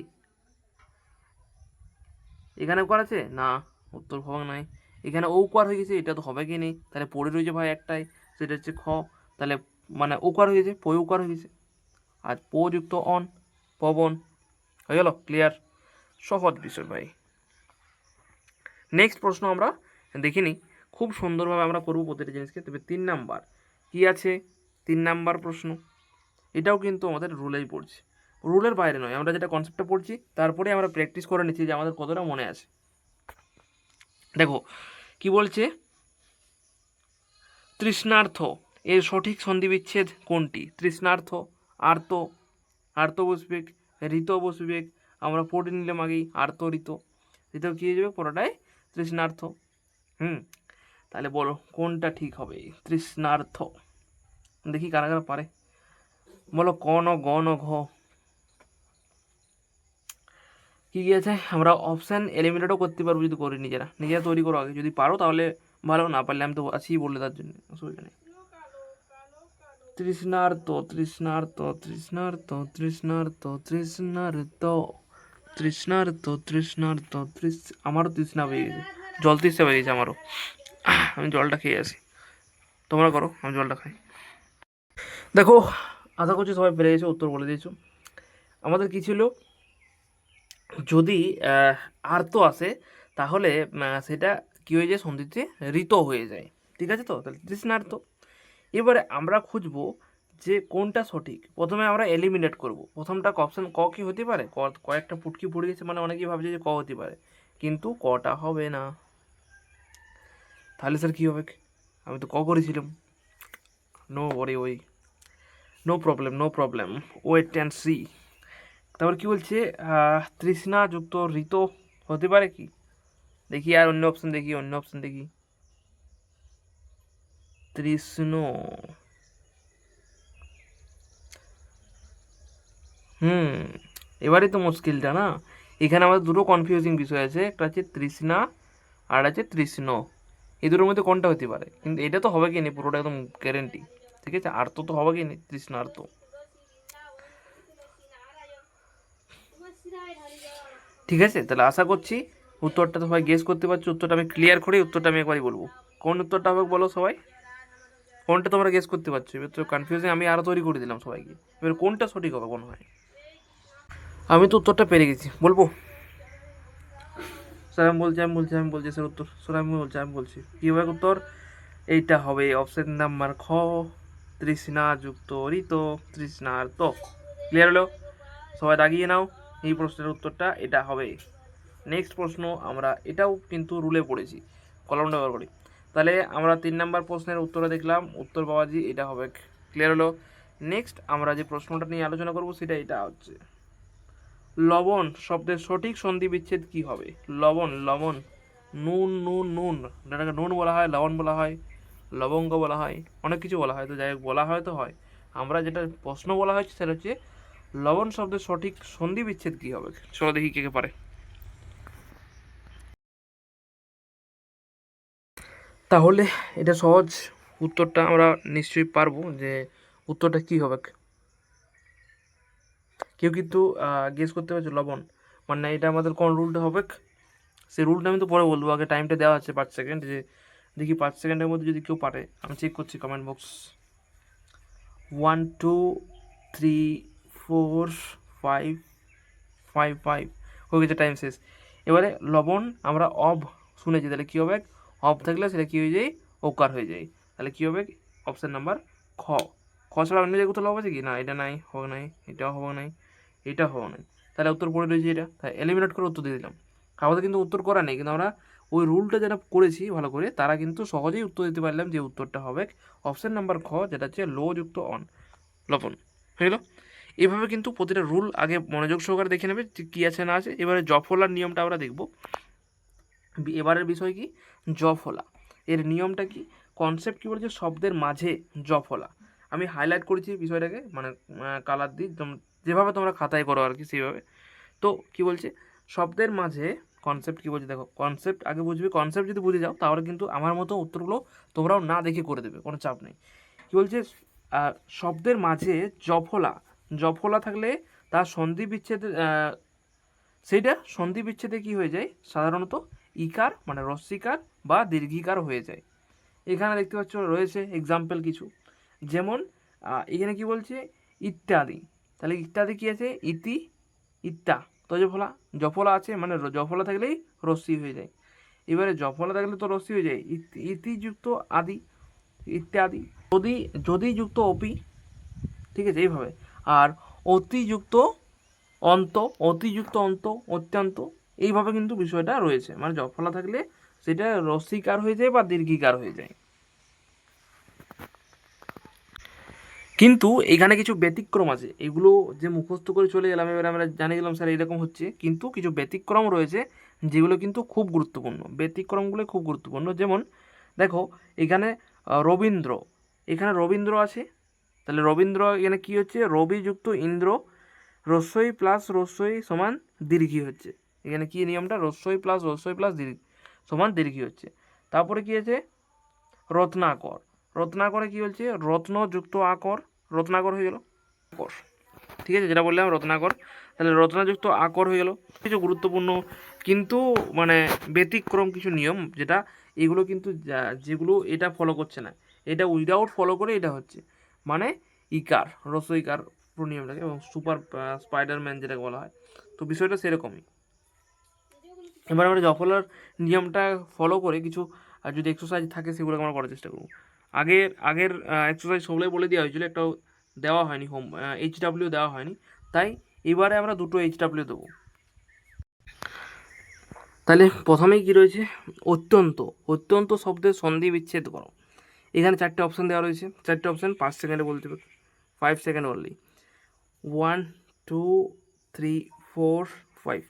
এখানে ওকার আছে না, উত্তর হবে নাই। এখানে ওকার হয়ে গেছে, এটা তো হবে কি নেই, তাহলে পড়ে রয়েছে ভাই একটাই, সেটা হচ্ছে খ, তাহলে মানে ওকার হয়ে গেছে, পয় ওকার হয়ে গেছে, আর যুক্ত অন, পবন, হয়ে গেল ক্লিয়ার, সহজ বিষয় ভাই। নেক্সট প্রশ্ন আমরা দেখিনি, খুব সুন্দরভাবে আমরা করবো প্রতিটা জিনিসকে। তবে 3 নাম্বার কি আছে, 3 নাম্বার প্রশ্ন, এটাও কিন্তু আমাদের রুলেই পড়ছে, রুলের বাইরে নয়, আমরা যেটা কনসেপ্টটা পড়ছি তারপরে আমরা প্র্যাকটিস করে নিচ্ছি যে আমাদের কতটা মনে আছে। দেখো কি বলছে, তৃষ্ণার্থ এর সঠিক সন্ধিবিচ্ছেদ কোনটি, তৃষ্ণার্থ, আর্ত, আর্ত বসবে, ঋত বসবে, আমরা পড়ে নিলাম আগেই আর্ত ঋত, ঋত কী হয়ে যাবে পুরোটাই তৃষ্ণার্থ। তাহলে বলো কোনটা ঠিক হবে, তৃষ্ণার্থ, দেখি কারা কারা পারে বলো, ক ন গ ন ঘ, কী কী আছে, আমরা অপশান এলিমিনেটও করতে পারবো যদি করি, নিজেরা নিজেরা তৈরি করো আগে, যদি পারো তাহলে ভালো, না পারলে আমি তো আছি বললে তার জন্য অসুবিধা নেই। তৃষ্ণার্ত, তৃষ্ণার্ত, তৃষ্ণার্ত, তৃষ্ণার্ত, তৃষ্ণার্ত, তৃষ্ণার্ত, তৃষ্ণার্ত, আমারও তৃষ্ণা পেয়ে গেছে, জল তৃষ্ণা পেয়ে গেছে আমারও, আমি জলটা খেয়ে আসি, তোমরা করো আমি জলটা খাই। দেখো আশা করছি সবাই পেরে গেছো, উত্তর বলে দিয়েছো। আমাদের কী ছিল, যদি আর্ত আসে তাহলে সেটা কী হয়ে যায়, সন্ধিতে ঋত হয়ে যায়, ঠিক আছে। তো তাহলে তৃষ্ণার্ত। এবারে আমরা খুঁজবো যে কোনটা সঠিক, প্রথমে আমরা এলিমিনেট করব। প্রথমটা অপশন ক কি হতে পারে, কয়েকটা পুটকি পড়ে গেছে মানে অনেকেই ভাবছে যে ক হতে পারে, কিন্তু কটা হবে না। তাহলে স্যার কী হবে, আমি তো ক করেছিলাম। নো ওরে ওই, no problem no problem, wait and see. তারপর কি বলছে, তৃষ্ণা যুক্ত ঋত হতে পারে কি, দেখি আর অন্য অপশন দেখি, অন্য অপশন দেখি। তৃষ্ণ, এবারে তো মুশকিলটা না, এখানে আমাদের দুটো কনফিউজিং বিষয় আছে, একটা আছে তৃষ্ণা আর আছে তৃষ্ণ, এই দুটোর মধ্যে কোনটা হতে পারে, কিন্তু এটা তো হবে কি না পুরোটা একদম গ্যারেন্টি। ঠিক আছে, আর তো হবে কি না তৃষ্ণা আর তো। ঠিক আছে, তাহলে আশা করছি উত্তরটা সবাই গেস করতে পারছো। উত্তরটা আমি ক্লিয়ার করে উত্তরটা আমি একবারই বলবো, কোন উত্তরটা হবে বলো সবাই, কোনটা তোমরা গেস করতে পারছো। এবার তো কনফিউশন আমি আরও তৈরি করে দিলাম সবাইকে, এবার কোনটা সঠিক হবে মনে হয়। আমি তো উত্তরটা পেরে গেছি, বলবো স্যার, আমি বলছি স্যার উত্তর, স্যার আমি বলছি কী হবে উত্তর, এইটা হবে অপশন নাম্বার খ, তৃষ্ণা যুক্ত ঋত, তৃষ্ণার তো। ক্লিয়ার হলো, সবাই দাগিয়ে নাও, এই প্রশ্নের উত্তরটা এটা হবে। নেক্সট প্রশ্ন, আমরা এটাও কিন্তু রুলে পড়েছি, কলমটা ব্যবহার করি। তাহলে আমরা 3 নম্বর প্রশ্নের উত্তরে দেখলাম, উত্তর বাবাজি এটা হবে। ক্লিয়ার হলো। নেক্সট আমরা যে প্রশ্নটা নিয়ে আলোচনা করব সেটা এটা হচ্ছে, লবণ শব্দের সঠিক সন্ধি বিচ্ছেদ কি হবে। লবণ, লবণ, নুন, নুন, নুন, যেটাকে নুন বলা হয়, লবণ বলা হয়, লবঙ্গ বলা হয়, অনেক কিছু বলা হয়, তো যাই হোক বলা হয় তো হয়। আমরা যেটা প্রশ্ন বলা হয়েছে সেটা হচ্ছে লবণ শব্দের সঠিক সন্ধি বিচ্ছেদ কি হবে। চলো দেখি কে কে পারে। তাহলে এটা সহজ, উত্তরটা আমরা নিশ্চয়ই পারবো যে উত্তরটা কি হবে। কেউ কিন্তু গেস করতে পারছো লবণ, মানে এটা আমাদের কোন রুলটা হবে, সেই রুলটা আমি তো পরে বলবো, আগে টাইমটা দেওয়া আছে 5 সেকেন্ড, যে দেখি 5 সেকেন্ডের মধ্যে যদি কেউ পারে। আমি চেক করছি কমেন্ট বক্স। 1 2 3 4 5 5 5 হয়ে গেছে, টাইম শেষ। এবারে লবণ আমরা অব শুনেছি, তাহলে কী হবে, অব থাকলে সেটা কী হয়ে যায়, ওকার হয়ে যায়। তাহলে কী হবে, অপশান নাম্বার খ। খ ছাড়া অন্য জায়গায় কোথাও আছে কি না, এটা নাই, হবে নাই, এটাও হবে নাই, এটাও হবে নাই, তাহলে উত্তর পড়ে রয়েছে এটা, তাই এলিমিনেট করে উত্তর দিয়ে দিলাম। আমাদের কিন্তু উত্তর করা নেই, কিন্তু আমরা ওই রুলটা যেটা করেছি ভালো করে, তারা কিন্তু সহজেই উত্তর দিতে পারলাম যে উত্তরটা হবে অপশান নাম্বার খ, যেটা হচ্ছে লো যুক্ত অন, লবণ হয়ে গেল। এভাবে কিন্তু প্রতিটা রুল আগে মনোযোগ সহকারে দেখে নেবে কী আছে না আছে। এবারে জফলার নিয়মটা আমরা দেখব। এবারের বিষয় কি, জফলা, এর নিয়মটা কি, কনসেপ্ট কী বলেছে, শব্দের মাঝে জফলা। আমি হাইলাইট করেছি বিষয়টাকে, মানে কালার দিই, যেভাবে তোমরা খাতায় করো আর কি সেইভাবে। তো কি বলছে, শব্দের মাঝে কনসেপ্ট কী বলছে দেখো, কনসেপ্ট আগে বুঝবে, কনসেপ্ট যদি বুঝে যাও তাহলে কিন্তু আমার মতো উত্তরগুলো তোমরাও না দেখে করে দেবে, কোনো চাপ নেই। কী বলছে, শব্দের মাঝে জফলা, জফলা থাকলে তার সন্ধি বিচ্ছেদের সেইটা সন্ধি বিচ্ছেদে কী হয়ে যায়, সাধারণত ইকার মানে রস্যিকার বা দীর্ঘিকার হয়ে যায়। এখানে দেখতে পাচ্ছ রয়েছে এক্সাম্পল কিছু, যেমন এখানে কি বলছে, ইত্যাদি, তাহলে ইত্যাদি কী আছে, ইতি, ইত্যা, তো জফলা, জফলা আছে মানে জফলা থাকলেই রস্যি হয়ে যায়। এবারে জফলা থাকলে তো রস্যি হয়ে যায়, ইতিযুক্ত আদি, ইত্যাদি, যদি যদি যুক্ত অপি, ঠিক আছে এইভাবে। আর অতিযুক্ত অন্ত, অতিযুক্ত অন্ত, অত্যন্ত, এইভাবে কিন্তু বিষয়টা রয়েছে, মানে জফলা থাকলে সেটা রস্যিকার হয়ে যায় বা দীর্ঘিকার হয়ে যায়। কিন্তু এখানে কিছু ব্যতিক্রম আছে, এগুলো যে মুখস্থ করে চলে গেলাম, এবার আমরা জানিয়ে গেলাম স্যার এরকম হচ্ছে, কিন্তু কিছু ব্যতিক্রম রয়েছে যেগুলো কিন্তু খুব গুরুত্বপূর্ণ, ব্যতিক্রমগুলো খুব গুরুত্বপূর্ণ। যেমন দেখো এখানে রবীন্দ্র, এখানে রবীন্দ্র আছে, তাহলে রবীন্দ্র এখানে কী হচ্ছে, রবি যুক্ত ইন্দ্র, রস্যই প্লাস রস্যই সমান দীর্ঘি হচ্ছে। এখানে কী নিয়মটা, রস্যই প্লাস দীর্ঘ সমান দীর্ঘি হচ্ছে। তারপরে কী আছে, রত্নাকর, রত্নাকরে কী হচ্ছে, রত্ন যুক্ত আকর, রত্নাকর হয়ে গেল আকর, ঠিক আছে, যেটা বললাম রত্নাকর, তাহলে রত্নাযুক্ত আকর হয়ে গেল। কিছু গুরুত্বপূর্ণ কিন্তু মানে ব্যতিক্রম কিছু নিয়ম, যেটা এগুলো কিন্তু যেগুলো এটা ফলো করছে না, এটা উইদাউট ফলো করে এটা হচ্ছে, মানে ইকার রস্য ইকার পুরো নিয়মটাকে, এবং সুপার স্পাইডারম্যান যেটাকে বলা হয়, তো বিষয়টা সেরকমই। এবার আমরা জফলার নিয়মটা ফলো করে কিছু যদি এক্সারসাইজ থাকে সেগুলো আমরা করার চেষ্টা করব। আগের এক্সারসাইজ সবগুলোই বলে দেওয়া হয়েছিল, একটা দেওয়া হয়নি, HW দেওয়া হয়নি, তাই এবারে আমরা দুটো HW দেবো। তাহলে প্রথমেই কি রয়েছে, অত্যন্ত। অত্যন্ত শব্দের সন্ধি বিচ্ছেদ করো। এখানে 4টে অপশান দেওয়া রয়েছে, 4টে অপশান 5 সেকেন্ডে বলতে হবে, 5 সেকেন্ড অনলি। 1 2 3 4 5।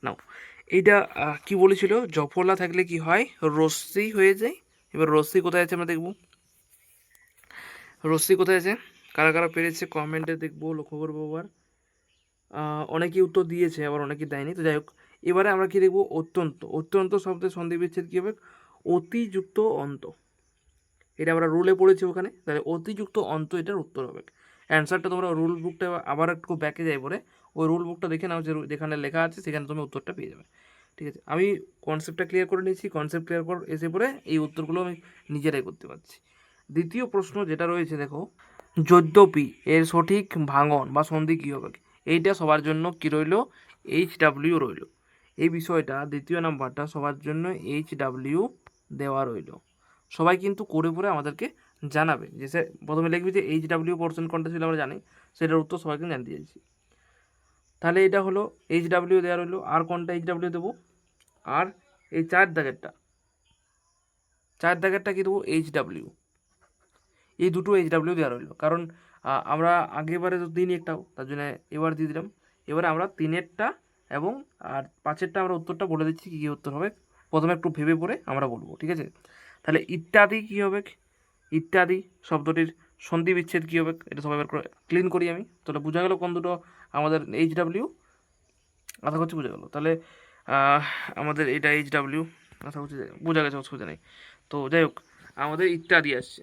নাও এইটা কি বলেছিল, জফলা থাকলে কি হয়, রশ্মি হয়ে যায়। এবার রশ্মি কোথায় আছে আমরা দেখব, রশ্মি কোথায় আছে, কারা কারা পেরেছে কমেন্টে দেখবো, লক্ষ্য করবো। আবার অনেকেই উত্তর দিয়েছে, আবার অনেকেই দেয়নি, তো যাই হোক। এবারে আমরা কি দেখবো, অত্যন্ত। অত্যন্ত শব্দের সন্ধি বিচ্ছেদ কী হবে, অতিযুক্ত অন্ত। এটা আমরা রুলে পড়েছি ওখানে, তাহলে অতিযুক্ত অন্ত এটার উত্তর হবে। অ্যান্সারটা তোমরা রুল বুকটা আবার একটু ব্যাকে যাই পরে, ওই রুল বুকটা দেখে নাও, যে যেখানে লেখা আছে সেখানে তুমি উত্তরটা পেয়ে যাবে। ঠিক আছে, আমি কনসেপ্টটা ক্লিয়ার করে নিয়েছি, কনসেপ্ট ক্লিয়ার করে এসে পরে এই উত্তরগুলো আমি নিজেরাই করতে পারছি। দ্বিতীয় প্রশ্ন যেটা রয়েছে দেখো, যদ্যপি এর সঠিক ভাঙন বা সন্ধি কী হবে, এইটা সবার জন্য কী রইল, HW রইল। এই বিষয়টা দ্বিতীয় নাম্বারটা সবার জন্য HW দেওয়া রইল। সবাই কিন্তু করে পরে আমাদেরকে জানাবে, যে স্যার প্রথমে লিখবি যে HW পোর্শন কোনটা ছিল আমরা জানি, সেটার উত্তর সবাইকে জানতে চাইছি। তাহলে এটা হলো HW দেওয়া রইলো। আর কোনটা HW দেবো, আর এই 4 দাগেরটা, 4 দাগেরটা কী দেবো, HW। এই দুটো HW দেওয়া রইলো, কারণ আমরা আগেবারে তো দিইনি একটাও, তার জন্য এবার দিয়ে দিলাম। এবারে আমরা 3-এরটা এবং আর 5-এরটা আমরা উত্তরটা বলে দিচ্ছি কী কী উত্তর হবে, প্রথমে একটু ভেবে পড়ে আমরা বলবো, ঠিক আছে। তাহলে ইত্যাদি কী হবে, ইত্যাদি শব্দটির সন্ধি বিচ্ছেদ কী হবে, এটা সবাই ক্লিন করি আমি। তাহলে বোঝা গেল কোন দুটো আমাদের HW, আশা করছি বোঝা গেলো। তাহলে আমাদের এটা HW, আশা করছি বোঝা গেছে, অসুবিধা নেই। তো যাই হোক, আমাদের ইত্যাদি আসছে।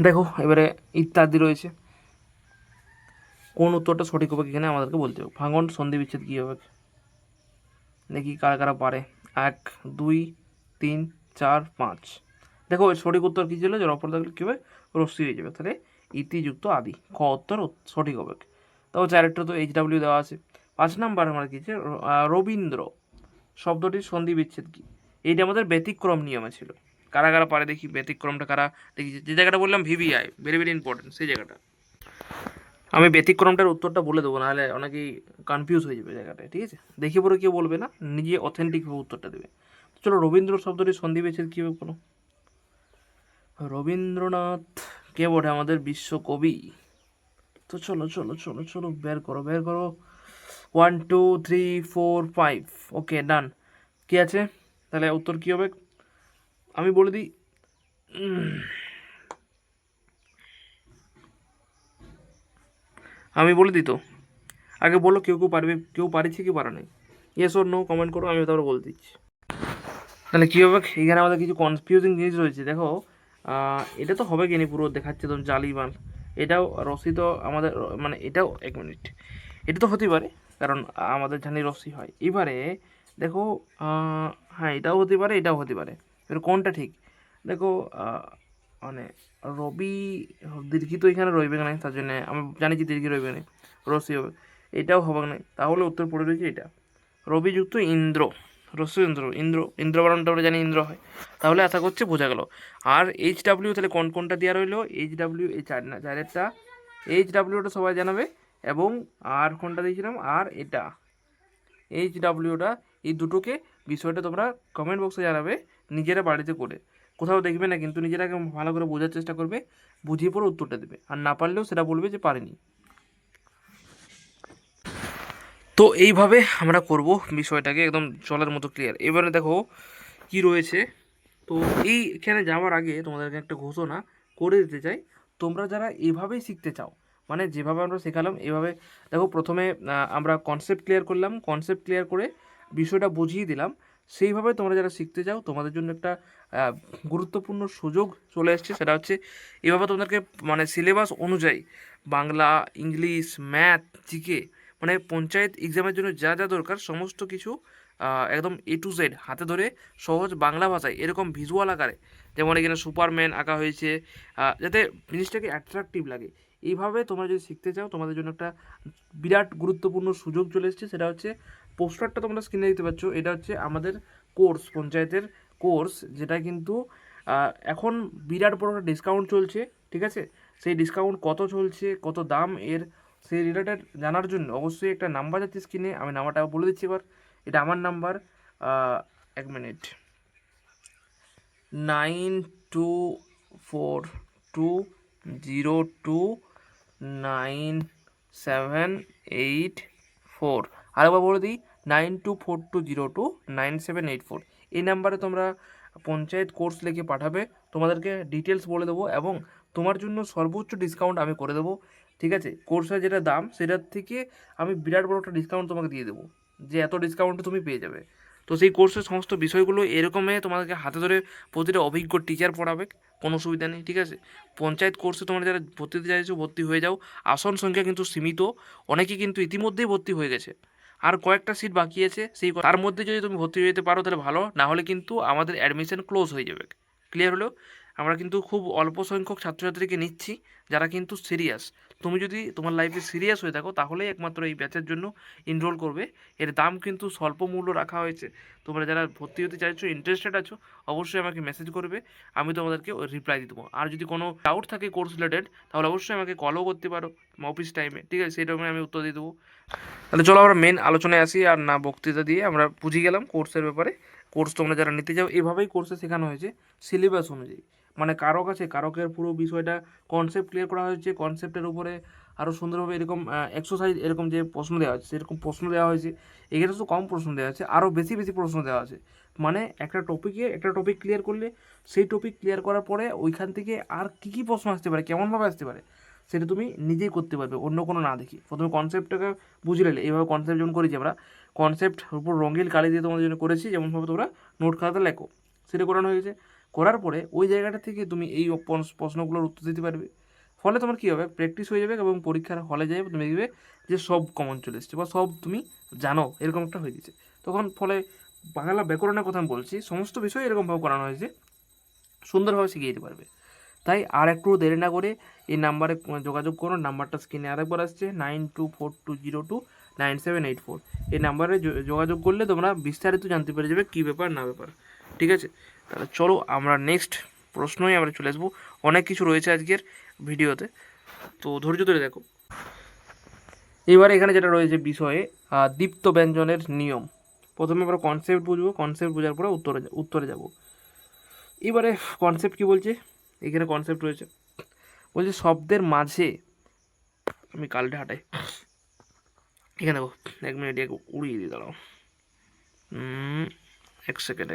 দেখো এবারে ইত্যাদি রয়েছে, কোন উত্তরটা সঠিক হবে এখানে আমাদেরকে বলতে হবে। ভাঙন সন্ধি বিচ্ছেদ কী হবে, দেখি কারা কারা পারে। 1 2 3 4 5। দেখো এর সঠিক উত্তর কী ছিল, যে অপর থাকলে কী হবে, রশ্মি হয়ে যাবে, তাহলে ইতিযুক্ত আদি, খ উত্তর সঠিক হবে। তাও 4-এরটা তো HW দেওয়া আছে। 5 নাম্বার আমার কী আছে, রবীন্দ্র শব্দটির সন্ধি বিচ্ছেদ কী, এইটা আমাদের ব্যতিক্রম নিয়মে ছিল। কারা কারা পারে দেখি, ব্যতিক্রমটা কারা দেখি, যে জায়গাটা বললাম VVI, ভেরি ভেরি ইম্পর্টেন্ট, সেই জায়গাটা আমি ব্যতিক্রমটার উত্তরটা বলে দেবো, নাহলে অনেকেই কনফিউজ হয়ে যাবে জায়গাটায়, ঠিক আছে। দেখে পরে কেউ বলবে না, নিজে অথেন্টিকভাবে উত্তরটা দেবে। চলো, রবীন্দ্র শব্দটি সন্ধি বিচ্ছেদ কী হবে কোনো, রবীন্দ্রনাথ কে বটে, আমাদের বিশ্বকবি। তো চলো চলো চলো চলো, বের করো বের করো। 1 2 3 4 5, ওকে ডান। কি আছে, তাহলে উত্তর কী হবে আমি বলে দিই। আমি বলে দিই তো, আগে বলো কেউ কেউ পারবে, কেউ পারিছে কি পারা নেই, ইয়েস ওর নো কমেন্ট করো, আমি তারপরে বলে দিচ্ছি। তাহলে কী হবে, এখানে আমাদের কিছু কনফিউজিং জিনিস রয়েছে। দেখো এটা তো হবে কিনি, পুরো দেখাচ্ছে তো জালিবান, এটাও রশ্মি তো আমাদের, মানে এটাও, 1 মিনিট, এটা তো হতেই পারে, কারণ আমাদের জানি রশ্মি হয়। এবারে দেখো হ্যাঁ, এটাও হতে পারে, এটাও হতে পারে, এবার কোনটা ঠিক। দেখো মানে রবি দীর্ঘি তো এখানে রইবে না, তার জন্য আমি জানি যে দীর্ঘি রইবে না, রশ্মি হবে, এটাও হবে না, তাহলে উত্তর পড়ে রয়েছে এটা, রবিযুক্ত ইন্দ্র, রশ্মি ইন্দ্র, ইন্দ্র বানানটা আমরা জানি ইন্দ্র হয়, তাহলে আশা করছে বোঝা গেল। আর HW তাহলে কোন কোনটা দেওয়া রইলো, HW এই 4 না 4-এরটা HWটা সবাই জানাবে, এবং আর কোনটা দিয়েছিলাম, আর এটা HWটা, এই দুটোকে বিষয়টা তোমরা কমেন্ট বক্সে জানাবে নিজেরা বাড়িতে করে, কোথাও দেখবে না কিন্তু, নিজেরা ভালো করে বোঝার চেষ্টা করবে, বুঝিয়ে পরে উত্তরটা দেবে, আর না পারলেও সেটা বলবে যে পারিনি। তো এইভাবে আমরা করব বিষয়টাকে একদম চলার মতো ক্লিয়ার। এবারে দেখো কি রয়েছে, তো এইখানে যাওয়ার আগে তোমাদেরকে একটা ঘোষণা করে দিতে চাই, তোমরা যারা এভাবেই শিখতে চাও, মানে যেভাবে আমরা শেখালাম এভাবে, দেখো প্রথমে আমরা কনসেপ্ট ক্লিয়ার করলাম, কনসেপ্ট ক্লিয়ার করে বিষয়টা বুঝিয়ে দিলাম, সেইভাবে তোমরা যারা শিখতে চাও তোমাদের জন্য একটা গুরুত্বপূর্ণ সুযোগ চলে এসছে, সেটা হচ্ছে এভাবে তোমাদেরকে মানে সিলেবাস অনুযায়ী বাংলা, ইংলিশ, ম্যাথ, জিকে, মানে পঞ্চায়েত এক্সামের জন্য যা যা দরকার সমস্ত কিছু একদম A to Z হাতে ধরে সহজ বাংলা ভাষায় এরকম ভিজুয়াল আকারে, যেমন এখানে সুপারম্যান আঁকা হয়েছে, যাতে জিনিসটাকে অ্যাট্রাকটিভ লাগে। এইভাবে তোমরা যদি শিখতে চাও তোমাদের জন্য একটা বিরাট গুরুত্বপূর্ণ সুযোগ চলে এসেছে, সেটা হচ্ছে পোস্টারটা তোমরা স্ক্রিনে দেখতে পাচ্ছ, এটা হচ্ছে আমাদের কোর্স, পঞ্চায়েতের কোর্স, যেটা কিন্তু এখন বিরাট বড় একটা ডিসকাউন্ট চলছে, ঠিক আছে। সেই ডিসকাউন্ট কত চলছে, কত দাম এর, সেই রিলেটেড জানার জন্য অবশ্যই একটা নাম্বার যাচ্ছে স্ক্রিনে, আমি নাম্বারটা বলে দিচ্ছি এবার। এটা আমার নাম্বার, 1 মিনিট, 9242029784। আরেকবার বলে দিই, 9242029784। এই নাম্বারে তোমরা পঞ্চায়েত কোর্স লিখে পাঠাবে, তোমাদেরকে ডিটেলস বলে দেবো এবং তোমার জন্য সর্বোচ্চ ডিসকাউন্ট আমি করে দেবো। ঠিক আছে, কোর্সের যেটা দাম সেটার থেকে আমি বিরাট বড় একটা ডিসকাউন্ট তোমাকে দিয়ে দেবো, যে এত ডিসকাউন্টে তুমি পেয়ে যাবে। তো সেই কোর্সের সমস্ত বিষয়গুলো এরকমই তোমাদেরকে হাতে ধরে প্রতিটা অভিজ্ঞ টিচার পড়াবে, কোনো অসুবিধা নেই। ঠিক আছে, পঞ্চায়েত কোর্সে তোমরা যারা ভর্তি হতে চাইছো ভর্তি হয়ে যাও, আসন সংখ্যা কিন্তু সীমিত, অনেকেই কিন্তু ইতিমধ্যেই ভর্তি হয়ে গেছে, আর কয়েকটা সিট বাকি আছে, তার মধ্যে যদি তুমি ভর্তি হয়ে যেতে পারো তাহলে ভালো, না হলে কিন্তু আমাদের অ্যাডমিশন ক্লোজ হয়ে যাবে। ক্লিয়ার হলো? আমরা কিন্তু খুব অল্প সংখ্যক ছাত্রছাত্রীকে নিচ্ছি যারা কিন্তু সিরিয়াস। তুমি যদি তোমার লাইফে সিরিয়াস হয়ে থাকো তাহলেই একমাত্র এই ব্যাচের জন্য এনরোল করবে। এর দাম কিন্তু স্বল্প মূল্য রাখা হয়েছে। তোমরা যারা ভর্তি হতে চাইছো, ইন্টারেস্টেড আছো, অবশ্যই আমাকে মেসেজ করবে, আমি তোমাদেরকে রিপ্লাই দিয়ে দেবো। আর যদি কোনো ডাউট থাকে কোর্স রিলেটেড তাহলে অবশ্যই আমাকে কলও করতে পারো অফিস টাইমে। ঠিক আছে, সেই টাইমে আমি উত্তর দিয়ে দেবো। তাহলে চলো আমরা মেন আলোচনায় আসি, আর না বক্তৃতা দিয়ে। আমরা বুঝে গেলাম কোর্সের ব্যাপারে। কোর্স তোমরা যারা নিতে যাও এভাবেই কোর্সে শেখানো হয়েছে সিলেবাস অনুযায়ী, মানে কারক আছে, কারকের পুরো বিষয়টা কনসেপ্ট ক্লিয়ার করা হয়েছে, কনসেপ্টের উপরে আরও সুন্দরভাবে এরকম এক্সারসাইজ, এরকম যে প্রশ্ন দেওয়া হয়েছে সেরকম প্রশ্ন দেওয়া হয়েছে। এখানে তো কম প্রশ্ন দেওয়া আছে, আরও বেশি বেশি প্রশ্ন দেওয়া আছে। মানে একটা টপিক ক্লিয়ার করলে সেই টপিক ক্লিয়ার করার পরে ওইখান থেকে আর কী কী প্রশ্ন আসতে পারে, কেমনভাবে আসতে পারে, সেটা তুমি নিজেই করতে পারবে অন্য কোনো না দেখি। প্রথমে কনসেপ্টটাকে বুঝে নিলে, এইভাবে কনসেপ্ট যেমন করেছি আমরা, কনসেপ্ট উপর রঙিন কালি দিয়ে তোমাদের জন্য করেছি, যেমনভাবে তোমরা নোট খাতাতে লেখো সেটা করানো হয়েছে। করার পরে ওই জায়গাটা থেকে তুমি এই প্রশ্নগুলোর উত্তর দিতে পারবে। ফলে তোমার কী হবে, প্র্যাকটিস হয়ে যাবে এবং পরীক্ষার হলে যাবে তুমি দেখবে যে সব কমন চলে এসছে বা সব তুমি জানো, এরকম একটা হয়ে গেছে। তখন ফলে বাংলা ব্যাকরণের কথা আমি বলছি, সমস্ত বিষয় এরকমভাবে করানো হয়েছে, সুন্দরভাবে শিখিয়ে দিতে পারবে। তাই আর একটু দেরি না করে এই নাম্বারে যোগাযোগ করো। নাম্বারটা স্ক্রিনে আরেকবার আসছে, 9242029784। এই নাম্বারে যোগাযোগ করলে তোমরা বিস্তারিত জানতে পেরে যাবে কী ব্যাপার না ব্যাপার। ঠিক আছে, তাহলে চলো আমরা নেক্সট প্রশ্নই আমরা চলে আসবো। অনেক কিছু রয়েছে আজকের ভিডিওতে, তো ধৈর্য ধরে দেখো। এবারে এখানে যেটা রয়েছে বিষয়ে, দীপ্ত ব্যঞ্জনের নিয়ম। প্রথমে আমরা কনসেপ্ট বুঝবো, কনসেপ্ট বোঝার পরে উত্তরে যাব। এবারে কনসেপ্ট কী বলছে, এখানে কনসেপ্ট রয়েছে, বলছে শব্দের মাঝে, আমি কালটা হাঁটাই, এখানে দেখো, 1 মিনিট উড়িয়ে দিয়ে দাঁড়াও, এক সেকেন্ড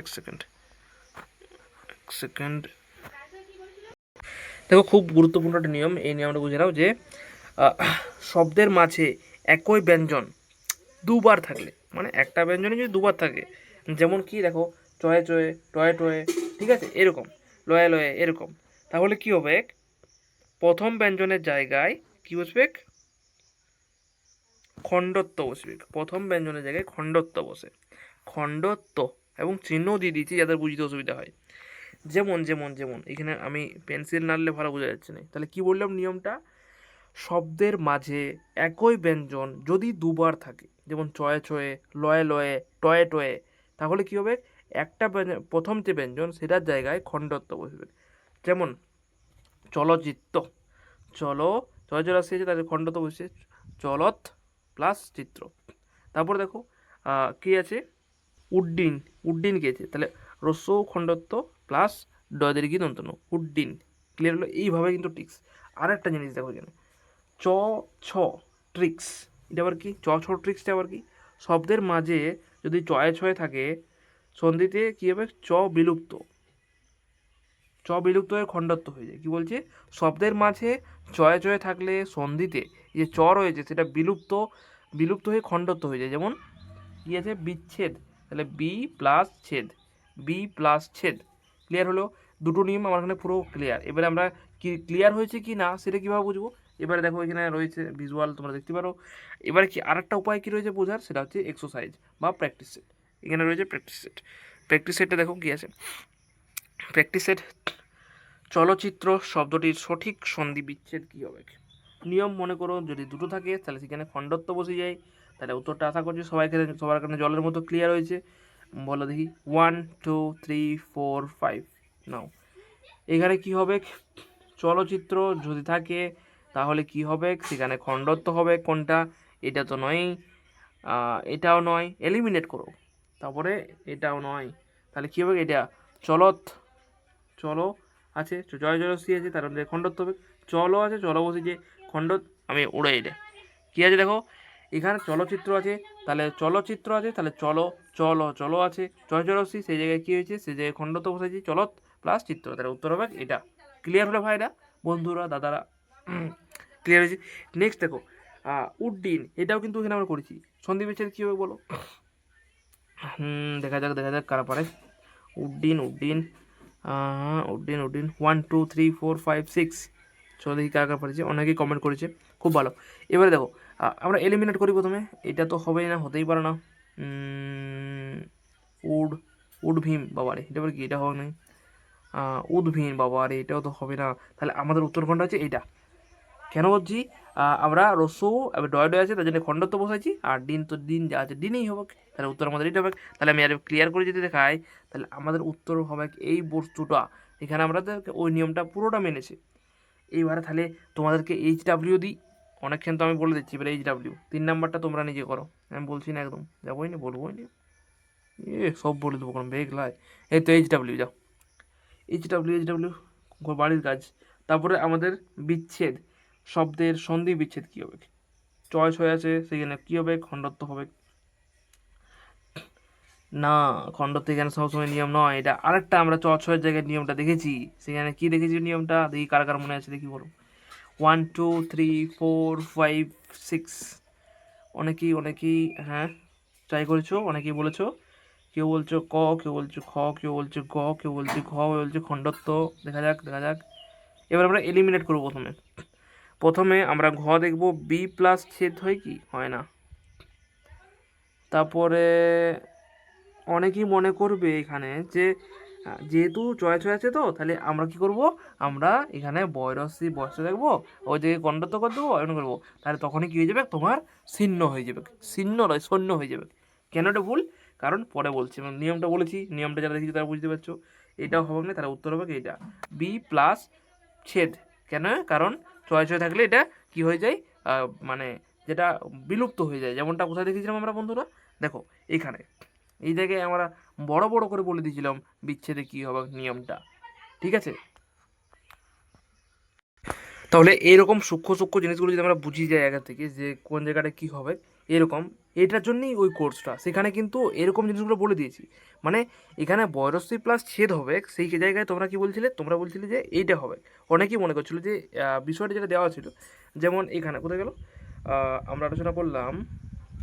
দেখো, খুব গুরুত্বপূর্ণ একটা নিয়ম, এই নিয়মটা বুঝে নাও যে শব্দের মাঝে একই ব্যঞ্জন দুবার থাকলে, মানে একটা ব্যঞ্জনে যদি দুবার থাকে, যেমন কি দেখো, চয়ে চয়ে, টয়ে টয়ে, ঠিক আছে, এরকম, লয়ে লয়ে, এরকম, তাহলে কি হবে, প্রথম ব্যঞ্জনের জায়গায় কি বসবে, খণ্ডত্ব বসবে। প্রথম ব্যঞ্জনের জায়গায় খণ্ডত্ব বসে, খণ্ডত্ব, এবং চিহ্ন দিয়ে দিয়েছি যাদের বুঝতে অসুবিধা হয়। যেমন যেমন যেমন এখানে আমি পেন্সিল নাড়লে ভালো বোঝা যাচ্ছে না, তাহলে কি বললাম নিয়মটা, শব্দের মাঝে একই ব্যঞ্জন যদি দুবার থাকে, যেমন চয়ে চয়ে, লয়ে লয়ে, টয়ে টয়ে, তাহলে কি হবে, একটা প্রথম যে ব্যঞ্জন সেটার জায়গায় খণ্ডত্ব বসবে। যেমন চলচ্চিত্র, চলো, চয় চলে আসছে, তাদের খণ্ডত্ব বসছে, চলত প্লাস চিত্র। তারপরে দেখো কী আছে, উড্ডিন, উড্ডিন কী আছে, তাহলে রস্য খণ্ডত্ব প্লাস দীর্ঘ দন্তন্য, উড্ডিন। ক্লিয়ার হলো? এইভাবে কিন্তু ট্রিক্স। আর একটা জিনিস দেখো এখানে, চ ছ ট্রিক্স, এটা আবার কি, চ ছ ট্রিক্সটা আবার কি, শব্দের মাঝে যদি চয়ে ছয়ে থাকে, সন্ধিতে কী হবে, চ বিলুপ্ত, চ বিলুপ্ত হয়ে খণ্ডত্ব হয়ে যায়। কি বলছে, শব্দের মাঝে চয়ে চয়ে থাকলে সন্ধিতে যে চ রয়েছে সেটা বিলুপ্ত হয়ে খণ্ডত্ব হয়ে যায়। যেমন কি আছে, বিচ্ছেদ, তাহলে বি প্লাস ছেদ, বি প্লাস ছেদ। ক্লিয়ার হলো? দুটো নিয়ম আমার এখানে পুরো ক্লিয়ার। এবারে আমরা কি ক্লিয়ার হয়েছে কি না সেটা কীভাবে বুঝবো, এবারে দেখো এখানে রয়েছে ভিজুয়াল, তোমরা দেখতে পারো। এবারে কি আরেকটা উপায় কী রয়েছে বোঝার, সেটা হচ্ছে এক্সারসাইজ বা প্র্যাকটিস সেট। এখানে রয়েছে প্র্যাকটিস সেট। প্র্যাকটিস সেটটা দেখো কী আছে, প্র্যাকটিস সেট, চলচ্চিত্র শব্দটির সঠিক সন্ধি বিচ্ছেদ কী হবে। নিয়ম মনে করো যদি দুটো থাকে তাহলে সেখানে খণ্ডত্ব বসে যায়। তাহলে উত্তরটা আশা করছি সবার কারণে জলের মতো ক্লিয়ার হয়েছে। বলো দেখি, 1 2 3 4 5 নাও। এখানে কি হবে, চলচ্চিত্র যদি থাকে তাহলে কি হবে, সেখানে খণ্ডত্ব হবে কোনটা, এটা তো নয়, এটাও নয়, এলিমিনেট করো, তারপরে এটাও নয়, তাহলে কী হবে, এটা চলত, চলো আছে, জয় জয়শ্রী আছে, তার মধ্যে খণ্ডত্ব হবে, চলো আছে, চলো বসেছে, খণ্ড, আমি উড়ে এটা কী আছে দেখো, এখানে চলচ্চিত্র আছে, তাহলে চলচ্চিত্র আছে, তাহলে চলো, চলো চলো আছে, জয় জয়শ্রী, সেই জায়গায় কী হয়েছে, সেই জায়গায় খণ্ডত্ব বসেছি, চলত প্লাস চিত্র, তাহলে উত্তর হবে এটা। ক্লিয়ার হলো ভাইরা, বন্ধুরা, দাদারা? ক্লিয়ার হয়েছে। নেক্সট দেখো, উড্ডিন, এটাও কিন্তু এখানে আমরা করেছি, সন্ধি বিচ্ছেদ কী হবে বলো? দেখা যাক দেখা যাক কারা পারে। উড্ডিন উড্ডিন উড্ডিন উড্ডিন 1 2 3 4 5 6, চলো দেখি কারা কারা পারেছে, অনেকেই কমেন্ট করেছে, খুব ভালো। এবারে দেখো, আমরা এলিমিনেট করি প্রথমে, এটা তো হবেই না, হতেই পারে না। উড উডভীম, বাবারে এটা আবার কি, এটা হবে না। উদ্ভিন, বাবারে এটাও তো হবে না, তাহলে আমাদের উত্তর কোনটা হচ্ছে এইটা। কেন বলছি, আমরা রসু এবার ডয় ডয় আছে, তার জন্য খণ্ডত্ব বসাইছি, আর ডিন তো ডিন যা আছে ডিনই হবে, তাহলে উত্তর আমাদের এটা হবে। তাহলে আমি আর ক্লিয়ার করে যদি দেখাই, তাহলে আমাদের উত্তর হবে এই বস্তুটা, এখানে আমাদের ওই নিয়মটা পুরোটা মেনেছে। এইবারে তাহলে তোমাদেরকে HW দিই, অনেকক্ষণ তো আমি বলে দিচ্ছি, এবার HW 3 নাম্বারটা তোমরা নিজে করো, আমি বলছি না একদম, যাবোই না, বলবোই না, সব বলে দেবো কোনো বেগলায়। এই তো HW, যাও এইচ ডাব্লিউ বাড়ির কাজ। তারপরে আমাদের বিচ্ছেদ, শব্দের সন্ধি বিচ্ছেদ কী হবে, চয়েস হয়ে আছে, সেখানে কী হবে, খণ্ডত্ব হবে না, খণ্ডত্ব এখানে সবসময় নিয়ম নয়, এটা আরেকটা আমরা ছয়ের জায়গায় নিয়মটা দেখেছি, সেখানে কি দেখেছি নিয়মটা, দেখি কার কার মনে আছে, দেখি বলো। 1 2 3 4 5 6, অনেকেই হ্যাঁ ট্রাই করেছো, অনেকেই বলেছো, কেউ বলছো ক, কেউ বলছো খ, কেউ বলছো গ, কেউ বলছে ঘ, কেউ বলছে খণ্ডত্ব, দেখা যাক দেখা যাক। এবার আমরা এলিমিনেট করবো, প্রথমে আমরা ঘ দেখব, বি প্লাস ছেদ হয় কি, হয় না। তারপরে অনেকেই মনে করবে এখানে যে যেহেতু চয়েস হয়ে আছে, তো তাহলে আমরা কি করব, আমরা এখানে বয়রসি বয়স দেখবো, ওই দিকে খণ্ডত্ব করে দেবো, এমন করবো, তাহলে তখনই কী হয়ে যাবে, তোমার শূন্য হয়ে যাবে, শূন্য নয় শূন্য হয়ে যাবে। কেন এটা ভুল, কারণ পরে বলছি, এবং নিয়মটা বলেছি, নিয়মটা যারা দেখেছি তারা বুঝতে পারছো, এটাও হবে না, তাহলে উত্তর হবে এইটা, বি প্লাস ছেদ। কেন, কারণ চয়েস হয়ে থাকলে এটা কি হয়ে যায়, মানে যেটা বিলুপ্ত হয়ে যায়, যেমনটা কোথায় দেখেছিলাম আমরা বন্ধুরা, দেখো এইখানে, এই জায়গায় আমরা বড় বড় করে বলে দিয়েছিলাম বিচ্ছেদে কী হবে নিয়মটা, ঠিক আছে। তাহলে এরকম সূক্ষ্ম সূক্ষ্ম জিনিসগুলো যদি আমরা বুঝি যাই আগে থেকে, যে কোন জায়গাটা কী হবে, এরকম, এটার জন্যই ওই কোর্সটা, সেখানে কিন্তু এরকম জিনিসগুলো বলে দিয়েছি, মানে এখানে বয়রশ্রী প্লাস ছেদ হবে, সেই জায়গায় তোমরা কি বলছিলে, তোমরা বলছিলে যে এইটা হবে, অনেকেই মনে করছিল যে বিষয়টা যেটা দেওয়া ছিল, যেমন এখানে কোথায় গেল, আমরা আলোচনা করলাম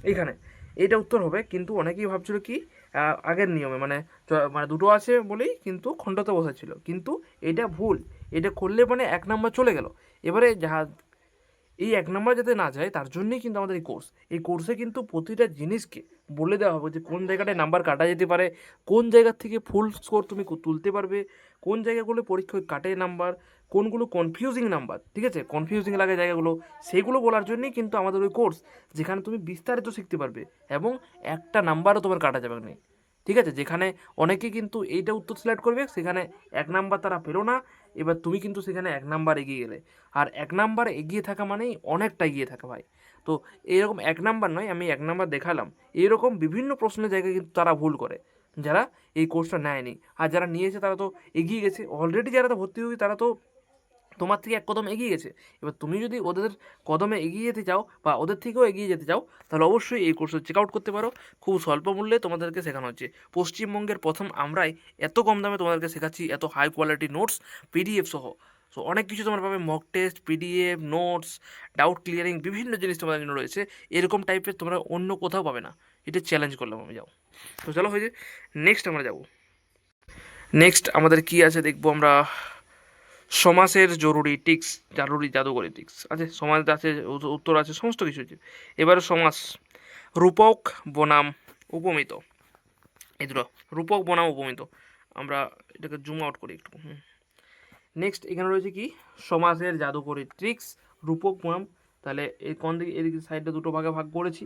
এইখানে, এইটা উত্তর হবে, কিন্তু অনেকেই ভাবছিল কি আগের নিয়মে, মানে মানে দুটো আছে বলেই কিন্তু খণ্ডতে বসাচ্ছিল, কিন্তু এটা ভুল, এটা করলে মানে 1 নাম্বার চলে গেল। এবারে যাহা এই 1 নাম্বার যাতে না যায়, তার জন্যই কিন্তু আমাদের এই কোর্সে কিন্তু প্রতিটা জিনিসকে বলে দেওয়া হবে যে কোন জায়গাটায় নাম্বার কাটা যেতে পারে, কোন জায়গা থেকে ফুল স্কোর তুমি তুলতে পারবে, কোন জায়গাগুলো পরীক্ষায় কাটে নাম্বার, কোনগুলো কনফিউজিং নাম্বার, ঠিক আছে, কনফিউজিং লাগে জায়গাগুলো, সেইগুলো বলার জন্যই কিন্তু আমাদের ওই কোর্স, যেখানে তুমি বিস্তারিত শিখতে পারবে এবং একটা নাম্বারও তোমার কাটা যাবে না, ঠিক আছে। যেখানে অনেকে কিন্তু এইটা উত্তর সিলেক্ট করবে, সেখানে 1 নাম্বার তারা পেলো না, এবার তুমি কিন্তু সেখানে 1 নাম্বার এগিয়ে গেলে, আর 1 নাম্বার এগিয়ে থাকা মানেই অনেকটা এগিয়ে থাকা ভাই। তো এরকম 1 নাম্বার নয়, আমি 1 নাম্বার দেখালাম, এরকম বিভিন্ন প্রশ্নের জায়গায় কিন্তু তারা ভুল করে, যারা এই কোর্সটা নেয়নি, আর যারা নিয়েছে তারা তো এগিয়ে গেছে অলরেডি, যারা তো ভর্তি হয়ে তারা তো তোমার থেকে 1 কদম এগিয়ে গেছে। এবার তুমি যদি ওদের কদমে এগিয়ে যেতে চাও বা ওদের থেকেও এগিয়ে যেতে চাও, তাহলে অবশ্যই এই কোর্সটা চেক আউট করতে পারো, খুব স্বল্প মূল্যে তোমাদেরকে শেখানো হচ্ছে, পশ্চিমবঙ্গের প্রথম আমরাই এত কম দামে তোমাদেরকে শেখাচ্ছি, এত হাই কোয়ালিটি নোটস পিডিএফ সহ, সো অনেক কিছু তোমরা পাবে, mock test, PDF, notes, doubt clearing, বিভিন্ন জিনিস তোমাদের জন্য রয়েছে, এরকম টাইপের তোমরা অন্য কোথাও পাবে না, এটা চ্যালেঞ্জ করলাম আমি, যাও। তো চলো হয়েছে, নেক্সট আমরা যাব, নেক্সট আমাদের কি আছে দেখবো আমরা, সমাসের জরুরি জাদুকরি টিক্স আছে, সমাজ আছে, উত্তর আছে, সমস্ত কিছু আছে। এবারে সমাস, রূপক বনাম উপমিত, এই দুটো, রূপক বনাম উপমিত, আমরা এটাকে জুম আউট করি একটু। নেক্সট এখানে রয়েছে কি, সমাসের জাদুকরি ট্রিক্স, রূপক বনাম, তাহলে এই কোন দিকে, এদিকে সাইডে দুটো ভাগে ভাগ করেছি,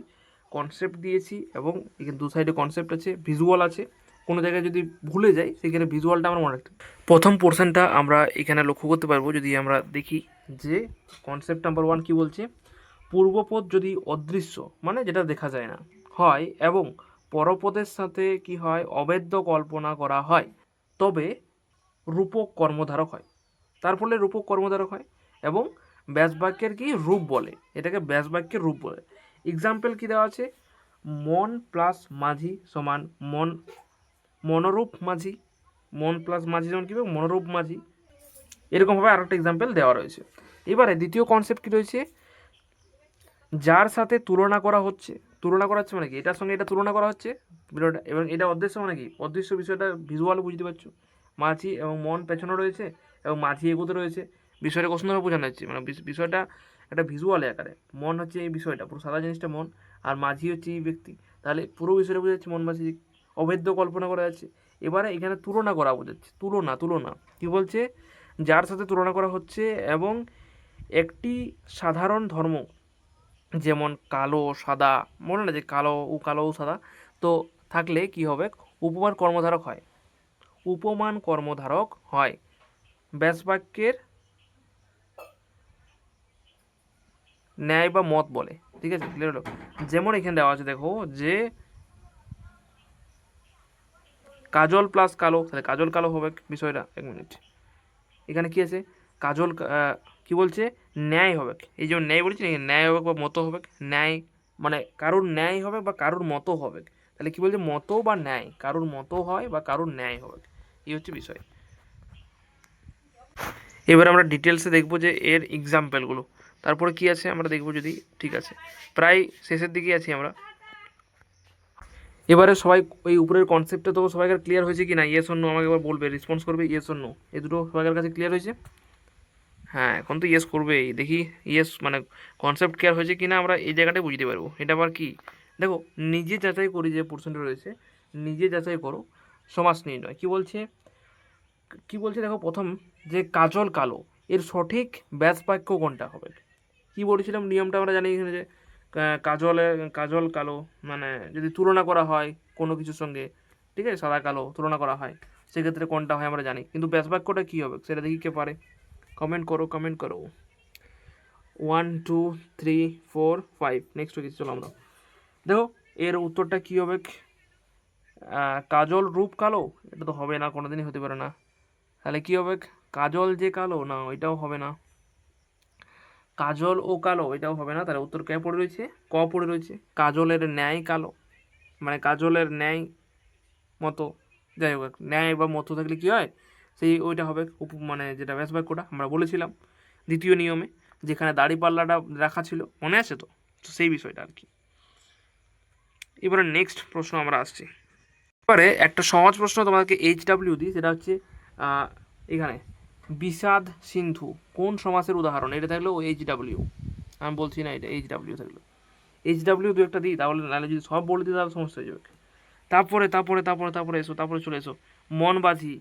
কনসেপ্ট দিয়েছি, এবং এখানে দু সাইডে কনসেপ্ট আছে, ভিজুয়াল আছে, কোনো জায়গায় যদি ভুলে যাই সেখানে ভিজুয়ালটা আমরা মনে রাখতে পারি। প্রথম পোর্শনটা আমরা এখানে লক্ষ্য করতে পারবো যদি আমরা দেখি যে কনসেপ্ট নাম্বার 1 কি বলছে, পূর্বপদ যদি অদৃশ্য মানে যেটা দেখা যায় না হয় এবং পরপদের সাথে কি হয় অবেদ্য কল্পনা করা হয় তবে রূপক কর্মধারক হয়। তার ফলে রূপক কর্মধারক হয় এবং ব্যাসবাক্যের কি রূপ বলে, এটাকে ব্যাসবাক্যের রূপ বলে। এক্সাম্পল কি দেওয়া আছে, মন প্লাস মাঝি সমান মনোরূপ মাঝি, মন প্লাস মাঝি যেমন কী হবে মনোরূপ মাঝি, এরকমভাবে আরেকটা এক্সাম্পল দেওয়া রয়েছে। এবারে দ্বিতীয় কনসেপ্ট কী রয়েছে, যার সাথে তুলনা করা হচ্ছে, তুলনা করা হচ্ছে মানে কি এটার সঙ্গে এটা তুলনা করা হচ্ছে ভিডিওটা, এবং এটা অদৃশ্য মানে কি অদৃশ্য বিষয়টা ভিজুয়াল বুঝতে পারছো, মাঝি এবং মন পেছনে রয়েছে এবং মাঝি এগোতে রয়েছে, বিষয়টা কখনোভাবে বোঝানো হচ্ছে মানে বিষয়টা একটা ভিজুয়াল আকারে, মন হচ্ছে এই বিষয়টা পুরো সাদা জিনিসটা মন, আর মাঝি হচ্ছে এই ব্যক্তি, তাহলে পুরো বিষয়টা বোঝা যাচ্ছে মন মাঝি অভেদ্য কল্পনা করা যাচ্ছে। এবারে এখানে তুলনা করা বোঝাচ্ছে, তুলনা তুলনা কি বলছে, যার সাথে তুলনা করা হচ্ছে এবং একটি সাধারণ ধর্ম যেমন কালো সাদা, মনে না যে কালো ও সাদা, তো থাকলে কি হবে উপমান কর্মধারক হয়, উপমান কর্মধারক হয় ব্যাসবাক্যের ন্যায় বা মত বলে। ঠিক আছে, ক্লিয়ার হলো? যেমন এখানে দেওয়া আছে দেখো যে কাজল প্লাস কালো, তাহলে কাজল কালো হবে বিষয়টা, এক মিনিট এখানে কি আছে কাজল কি বলছে ন্যায় হবে, এই যে ন্যায় বলছি না ন্যায় হবে বা মতো হবে, ন্যায় মানে কারুর ন্যায় হবে বা কারুর মতো হবে, তাহলে কি বলছে মতো বা ন্যায়, কারুর মতো হয় বা কারুর ন্যায় হবে, এই হচ্ছে বিষয়। এবার আমরা ডিটেলসে দেখবো যে এর এক্সাম্পলগুলো, তারপরে কি আছে আমরা দেখবো যদি, ঠিক আছে প্রায় শেষের দিকে আছি আমরা। এবারে সবাই ওই উপরের কনসেপ্টটা তো সবাইকার ক্লিয়ার হয়েছে কি না, ইয়েস অর নো আমাকে এবার বলবে, রেসপন্স করবে ইয়েস অর নো, এই দুটো সবাইকার কাছে ক্লিয়ার হয়েছে? হ্যাঁ এখন তো ইয়েস করবেই, দেখি ইয়েস মানে কনসেপ্ট ক্লিয়ার হয়েছে কি না আমরা এই জায়গাটায় বুঝতে পারবো। এটা আবার কি দেখো, নিজে যাচাই করি যে পোর্শনটা রয়েছে, নিজে যাচাই করো সমাস নির্ণয় কি বলছে, কি বলছে দেখো প্রথম যে কাজল কালো, এর সঠিক ব্যাস বাক্য কোনটা হবে, কি বলেছিলাম নিয়মটা আমরা জানি এখানে যে কাজল কালো মানে যদি তুলনা করা হয় কোনো কিছুর সঙ্গে, ঠিক আছে সাদা কালো তুলনা করা হয় সেক্ষেত্রে কোনটা হয় আমরা জানি, কিন্তু ব্যাস বাক্যটা কী হবে সেটা দেখি কে পারে, কমেন্ট করো কমেন্ট করো। 1 2 3 4 5 নেক্সট হয়ে গেছে, চলো আমরা দেখো এর উত্তরটা কী হবে, কাজল রূপ কালো, এটা তো হবে না, কোনোদিনই হতে পারে না, তাহলে কী হবে কাজল যে কালো, না ওইটাও হবে না, কাজল ও কালো এটাও হবে না, তাহলে উত্তর কে পড়ে রয়েছে, ক পড়ে রয়েছে, কাজলের ন্যায় কালো মানে কাজলের ন্যায় মতো, যাই হোক ন্যায় বা মতো থাকলে কী হয় সেই ওইটা হবে মানে যেটা ব্যাস বাক্যটা আমরা বলেছিলাম দ্বিতীয় নিয়মে, যেখানে দাড়িপাল্লাটা রাখা ছিল মনে আছে তো, তো সেই বিষয়টা আর কি। এবারে নেক্সট প্রশ্ন আমরা আসছি, এবারে একটা সহজ প্রশ্ন তোমাদেরকে HW দিই, সেটা হচ্ছে এখানে বিষাদ সিন্ধু কোন সমাসের উদাহরণ, এটা থাকলো HW, আমি বলছি না এটা HW থাকলো, HW দু একটা দিই তাহলে, নাহলে যদি সব বলে দিই তাহলে সমস্যা হয়ে যাবে। তারপরে তারপরে তারপরে তারপরে এসো, তারপরে চলে এসো মনবাজি,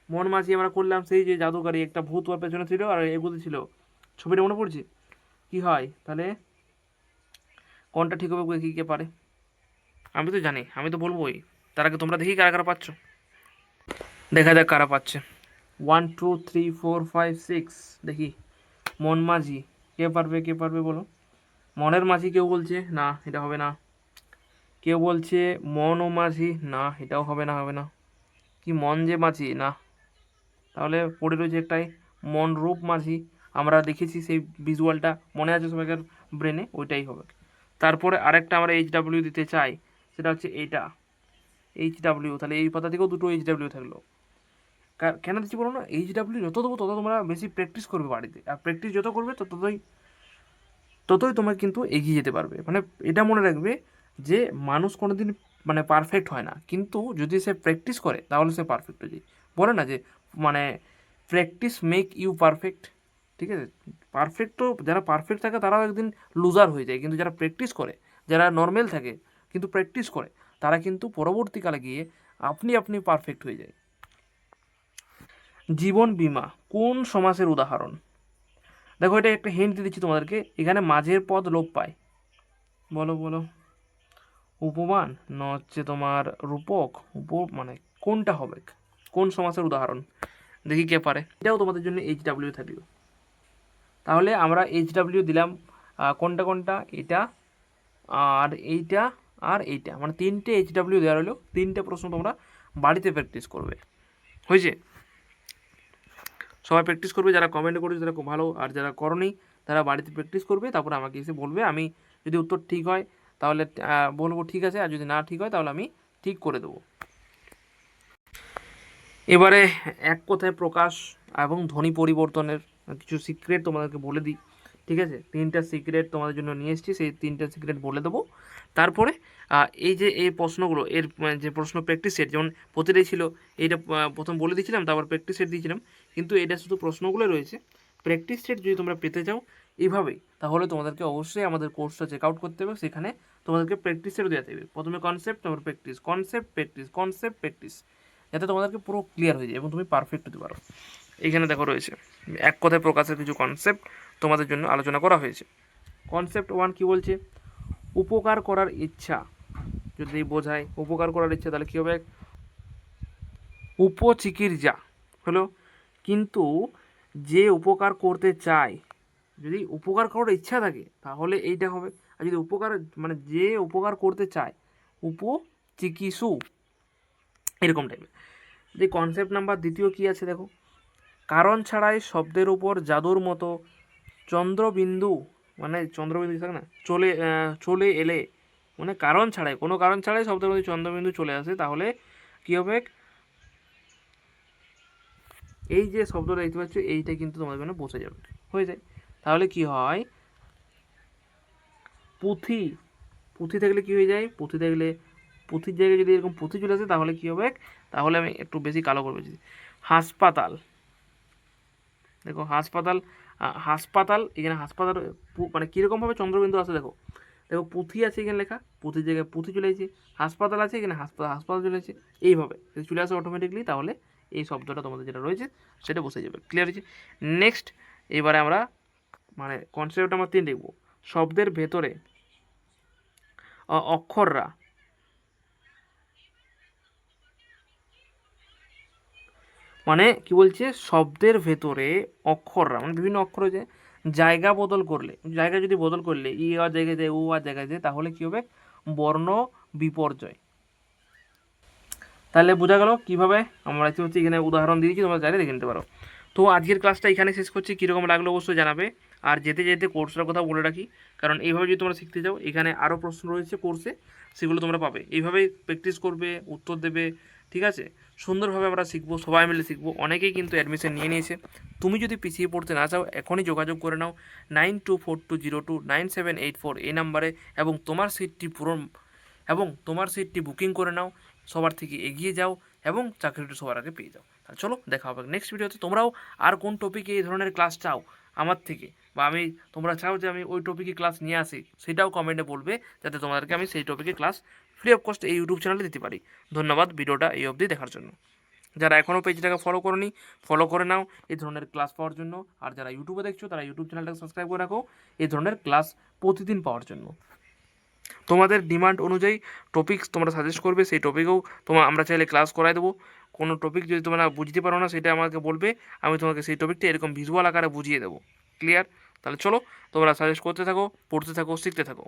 মনবাজি আমরা করলাম সেই যে জাদুকারি একটা ভূত ওর পেছনে ছিল আর এগুলো ছিল, ছবিটা মনে পড়ছে কি হয়, তাহলে কোনটা ঠিক হবে কী কে পারে, আমি তো জানি আমি তো বলবোই, তার আগে তোমরা দেখি কারা কারা পাচ্ছ, দেখা যাক কারা পাচ্ছে। 1 2 3 4 5 6 দেখি, মন মাঝি কে পারবে কে পারবে বলো, মনের মাঝি কেউ বলছে না এটা হবে না, কেউ বলছে মন ও মাঝি, না এটাও হবে না, হবে না, কি মন যে মাঝি, না, তাহলে পড়ে রয়েছে একটাই মন রূপ মাঝি, আমরা দেখেছি সেই ভিজুয়ালটা মনে আছে সবাইকার ব্রেনে, ওইটাই হবে। তারপরে আরেকটা আমরা HW দিতে চাই, সেটা হচ্ছে এইটা HW, তাহলে এই পাতা থেকেও দুটো HW থাকলো, কেন দিচ্ছি বলো না, HW যত দেবো তত তোমরা বেশি প্র্যাকটিস করবে বাড়িতে, আর প্র্যাকটিস যত করবে ততই ততই তোমরা কিন্তু এগিয়ে যেতে পারবে, মানে এটা মনে রাখবে যে মানুষ কোনো দিন মানে পারফেক্ট হয় না, কিন্তু যদি সে প্র্যাকটিস করে তাহলে সে পারফেক্ট হয়ে যায়, বলে না যে মানে প্র্যাকটিস মেক ইউ পারফেক্ট, ঠিক আছে, পারফেক্ট তো যারা পারফেক্ট থাকে তারাও একদিন লুজার হয়ে যায়, কিন্তু যারা প্র্যাকটিস করে, যারা নর্মাল থাকে কিন্তু প্র্যাকটিস করে, তারা কিন্তু পরবর্তীকালে গিয়ে আপনি আপনি পারফেক্ট হয়ে যায়। জীবন বীমা কোন সমাসের উদাহরণ, দেখো এটা একটা হিন্ট দিচ্ছি তোমাদেরকে, এখানে মাঝের পদ লোপ পায়, বলো বলো, উপমান না হচ্ছে তোমার রূপক, মানে কোনটা হবে, কোন সমাসের উদাহরণ, দেখি কে পারে। এটাও তোমাদের জন্য HW থাকলো। তাহলে আমরা HW দিলাম কোনটা কোনটা, এটা আর এইটা আর এইটা, মানে 3টে HW দেওয়া রইলো। 3টে প্রশ্ন তোমরা বাড়িতে প্র্যাকটিস করবে, হয়েছে? সবাই প্র্যাকটিস করবে, যারা কমেন্ট করেছে তারা খুব ভালো, আর যারা করনি তারা বাড়িতে প্র্যাকটিস করবে, তারপরে আমাকে এসে বলবে। আমি যদি উত্তর ঠিক হয় তাহলে বলবো ঠিক আছে, আর যদি না ঠিক হয় তাহলে আমি ঠিক করে দেবো। এবারে এক কথায় প্রকাশ এবং ধ্বনি পরিবর্তনের কিছু সিক্রেট তোমাদেরকে বলে দিই, ঠিক আছে? 3টা সিক্রেট তোমাদের জন্য নিয়ে এসেছি, সেই 3টা সিক্রেট বলে দেবো। তারপরে এই যে এই প্রশ্নগুলো, এর যে প্রশ্ন প্র্যাকটিস সেট, যেমন প্রতিটাই ছিল, এইটা প্রথম বলে দিয়েছিলাম, তারপর প্র্যাকটিস সেট দিয়েছিলাম, কিন্তু এটা শুধু প্রশ্নগুলো রয়েছে। প্র্যাকটিস সেট যদি তোমরা পেতে চাও এইভাবেই, তাহলে তোমাদেরকে অবশ্যই আমাদের কোর্সটা চেক আউট করতে হবে। সেখানে তোমাদেরকে প্র্যাকটিস সেটও দেওয়া থাকবে, প্রথমে কনসেপ্ট, তারপর practice, concept practice, concept practice, যাতে তোমাদেরকে পুরো ক্লিয়ার হয়ে যায় এবং তুমি পারফেক্ট হতে পারো। এখানে দেখো রয়েছে এক কথায় প্রকাশের কিছু কনসেপ্ট তোমাদের জন্য আলোচনা করা হয়েছে। কনসেপ্ট 1 কি বলছে, উপকার করার ইচ্ছা যদি বোঝায়, উপকার করার ইচ্ছা, তাহলে কী হবে, উপচিকিৎসা হলো। কিন্তু যে উপকার করতে চায়, যদি উপকার করার ইচ্ছা থাকে তাহলে এইটা হবে। আর যদি উপকার মানে যে উপকার করতে চায়, উপচিকিৎসু, এরকম টাইপের। যে কনসেপ্ট নাম্বার দ্বিতীয় কী আছে দেখো, কারণ ছাড়াই শব্দের উপর জাদুর মতো চন্দ্রবিন্দু, মানে চন্দ্রবিন্দু থাকে না, চলে এলে, মানে কারণ ছাড়াই, কোনো কারণ ছাড়াই শব্দের মধ্যে চন্দ্রবিন্দু চলে আসে, তাহলে কী হবে, এই যে শব্দটা দেখতে পাচ্ছ এইটা কিন্তু তোমাদের জন্য বসে যাবে, হয়ে যায়। তাহলে কি হয়, পুঁথি, পুঁথি থাকলে কি হয়ে যায়, পুঁথি থাকলে, পুঁথির জায়গায় যদি এরকম পুঁথি চলে আসে তাহলে কি হবে, তাহলে আমি একটু বেশি কালো করবো যদি, হাসপাতাল, দেখো হাসপাতাল, হাসপাতাল, এখানে হাসপাতাল মানে কীরকমভাবে চন্দ্রবিন্দু আসে দেখো, দেখো পুঁথি আছে এখানে লেখা, পুঁথির জায়গায় পুঁথি চলে আসছে, হাসপাতাল আছে এখানে, হাসপাতাল হাসপাতাল চলে আসছে, এইভাবে যদি চলে আসে অটোমেটিকলি, তাহলে এই শব্দটা তোমাদের যেটা রয়েছে সেটা বসে যাবে। ক্লিয়ার হয়েছে? নেক্সট, এবারে আমরা মানে কনসেপ্ট নাম্বার 3 দেখব, শব্দের ভেতরে অক্ষররা, মানে কি বলছে, শব্দের ভেতরে অক্ষররা, মানে বিভিন্ন অক্ষর যে জায়গা বদল করলে, জায়গা যদি বদল করলে, ই আর জায়গায় যায়, ও আর জায়গায় যায়, তাহলে কী হবে, বর্ণ বিপর্যয়। তাহলে বোঝা গেল কীভাবে আমরা দেখতে পাচ্ছি, এখানে উদাহরণ দিয়েছি, তোমরা চাইলে দেখে নিতে পারো। তো আজকের ক্লাসটা এখানে শেষ করছি, কীরকম লাগলো অবশ্যই জানাবে। আর যেতে যেতে কোর্সটার কথা বলে রাখি, কারণ এইভাবে যদি তোমরা শিখতে যাও, এখানে আরও প্রশ্ন রয়েছে কোর্সে, সেগুলো তোমরা পাবে। এইভাবেই প্র্যাকটিস করবে, উত্তর দেবে, ঠিক আছে? সুন্দরভাবে আমরা শিখবো, সবাই মিলে শিখবো। অনেকেই কিন্তু অ্যাডমিশন নিয়ে নিয়েছে। তুমি যদি পিছিয়ে পড়তে না চাও, এখনই যোগাযোগ করে নাও 9242029784 এই নাম্বারে, এবং তোমার সিটটি বুকিং করে নাও, সবার থেকে এগিয়ে যাও এবং চাকরিটা সবার আগে পেয়ে যাও। তাহলে চলো দেখা হবে নেক্সট ভিডিওতে। তোমরাও আর কোন টপিকে এই ধরনের ক্লাস চাও আমার থেকে, বা তোমরা চাও যে আমি ওই টপিকে ক্লাস নিয়ে আসি, সেটাও কমেন্টে বলবে, যাতে তোমাদেরকে আমি সেই টপিকে ক্লাস ফ্রি অফ কস্ট এই ইউটিউব চ্যানেলে দিতে পারি। ধন্যবাদ ভিডিওটা এই অবধি দেখার জন্য। যারা এখনও পেজটাকে ফলো করোনি, ফলো করে নাও এই ধরনের ক্লাস পাওয়ার জন্য। আর যারা ইউটিউবে দেখছো তারা ইউটিউব চ্যানেলটাকে সাবস্ক্রাইব করে রাখো এই ধরনের ক্লাস প্রতিদিন পাওয়ার জন্য। তোমাদের ডিমান্ড অনুযায়ী টপিকস তোমরা সাজেস্ট করবে, সেই টপিকেও আমরা চাইলে ক্লাস করাই দেবো। কোনো টপিক যদি তোমরা বুঝতে পারো না, সেটা আমাকে বলবে, আমি তোমাকে সেই টপিকটা এরকম ভিজুয়াল আকারে বুঝিয়ে দেবো। ক্লিয়ার? তাহলে চলো তোমরা সাজেস্ট করতে থাকো, পড়তে থাকো, শিখতে থাকো।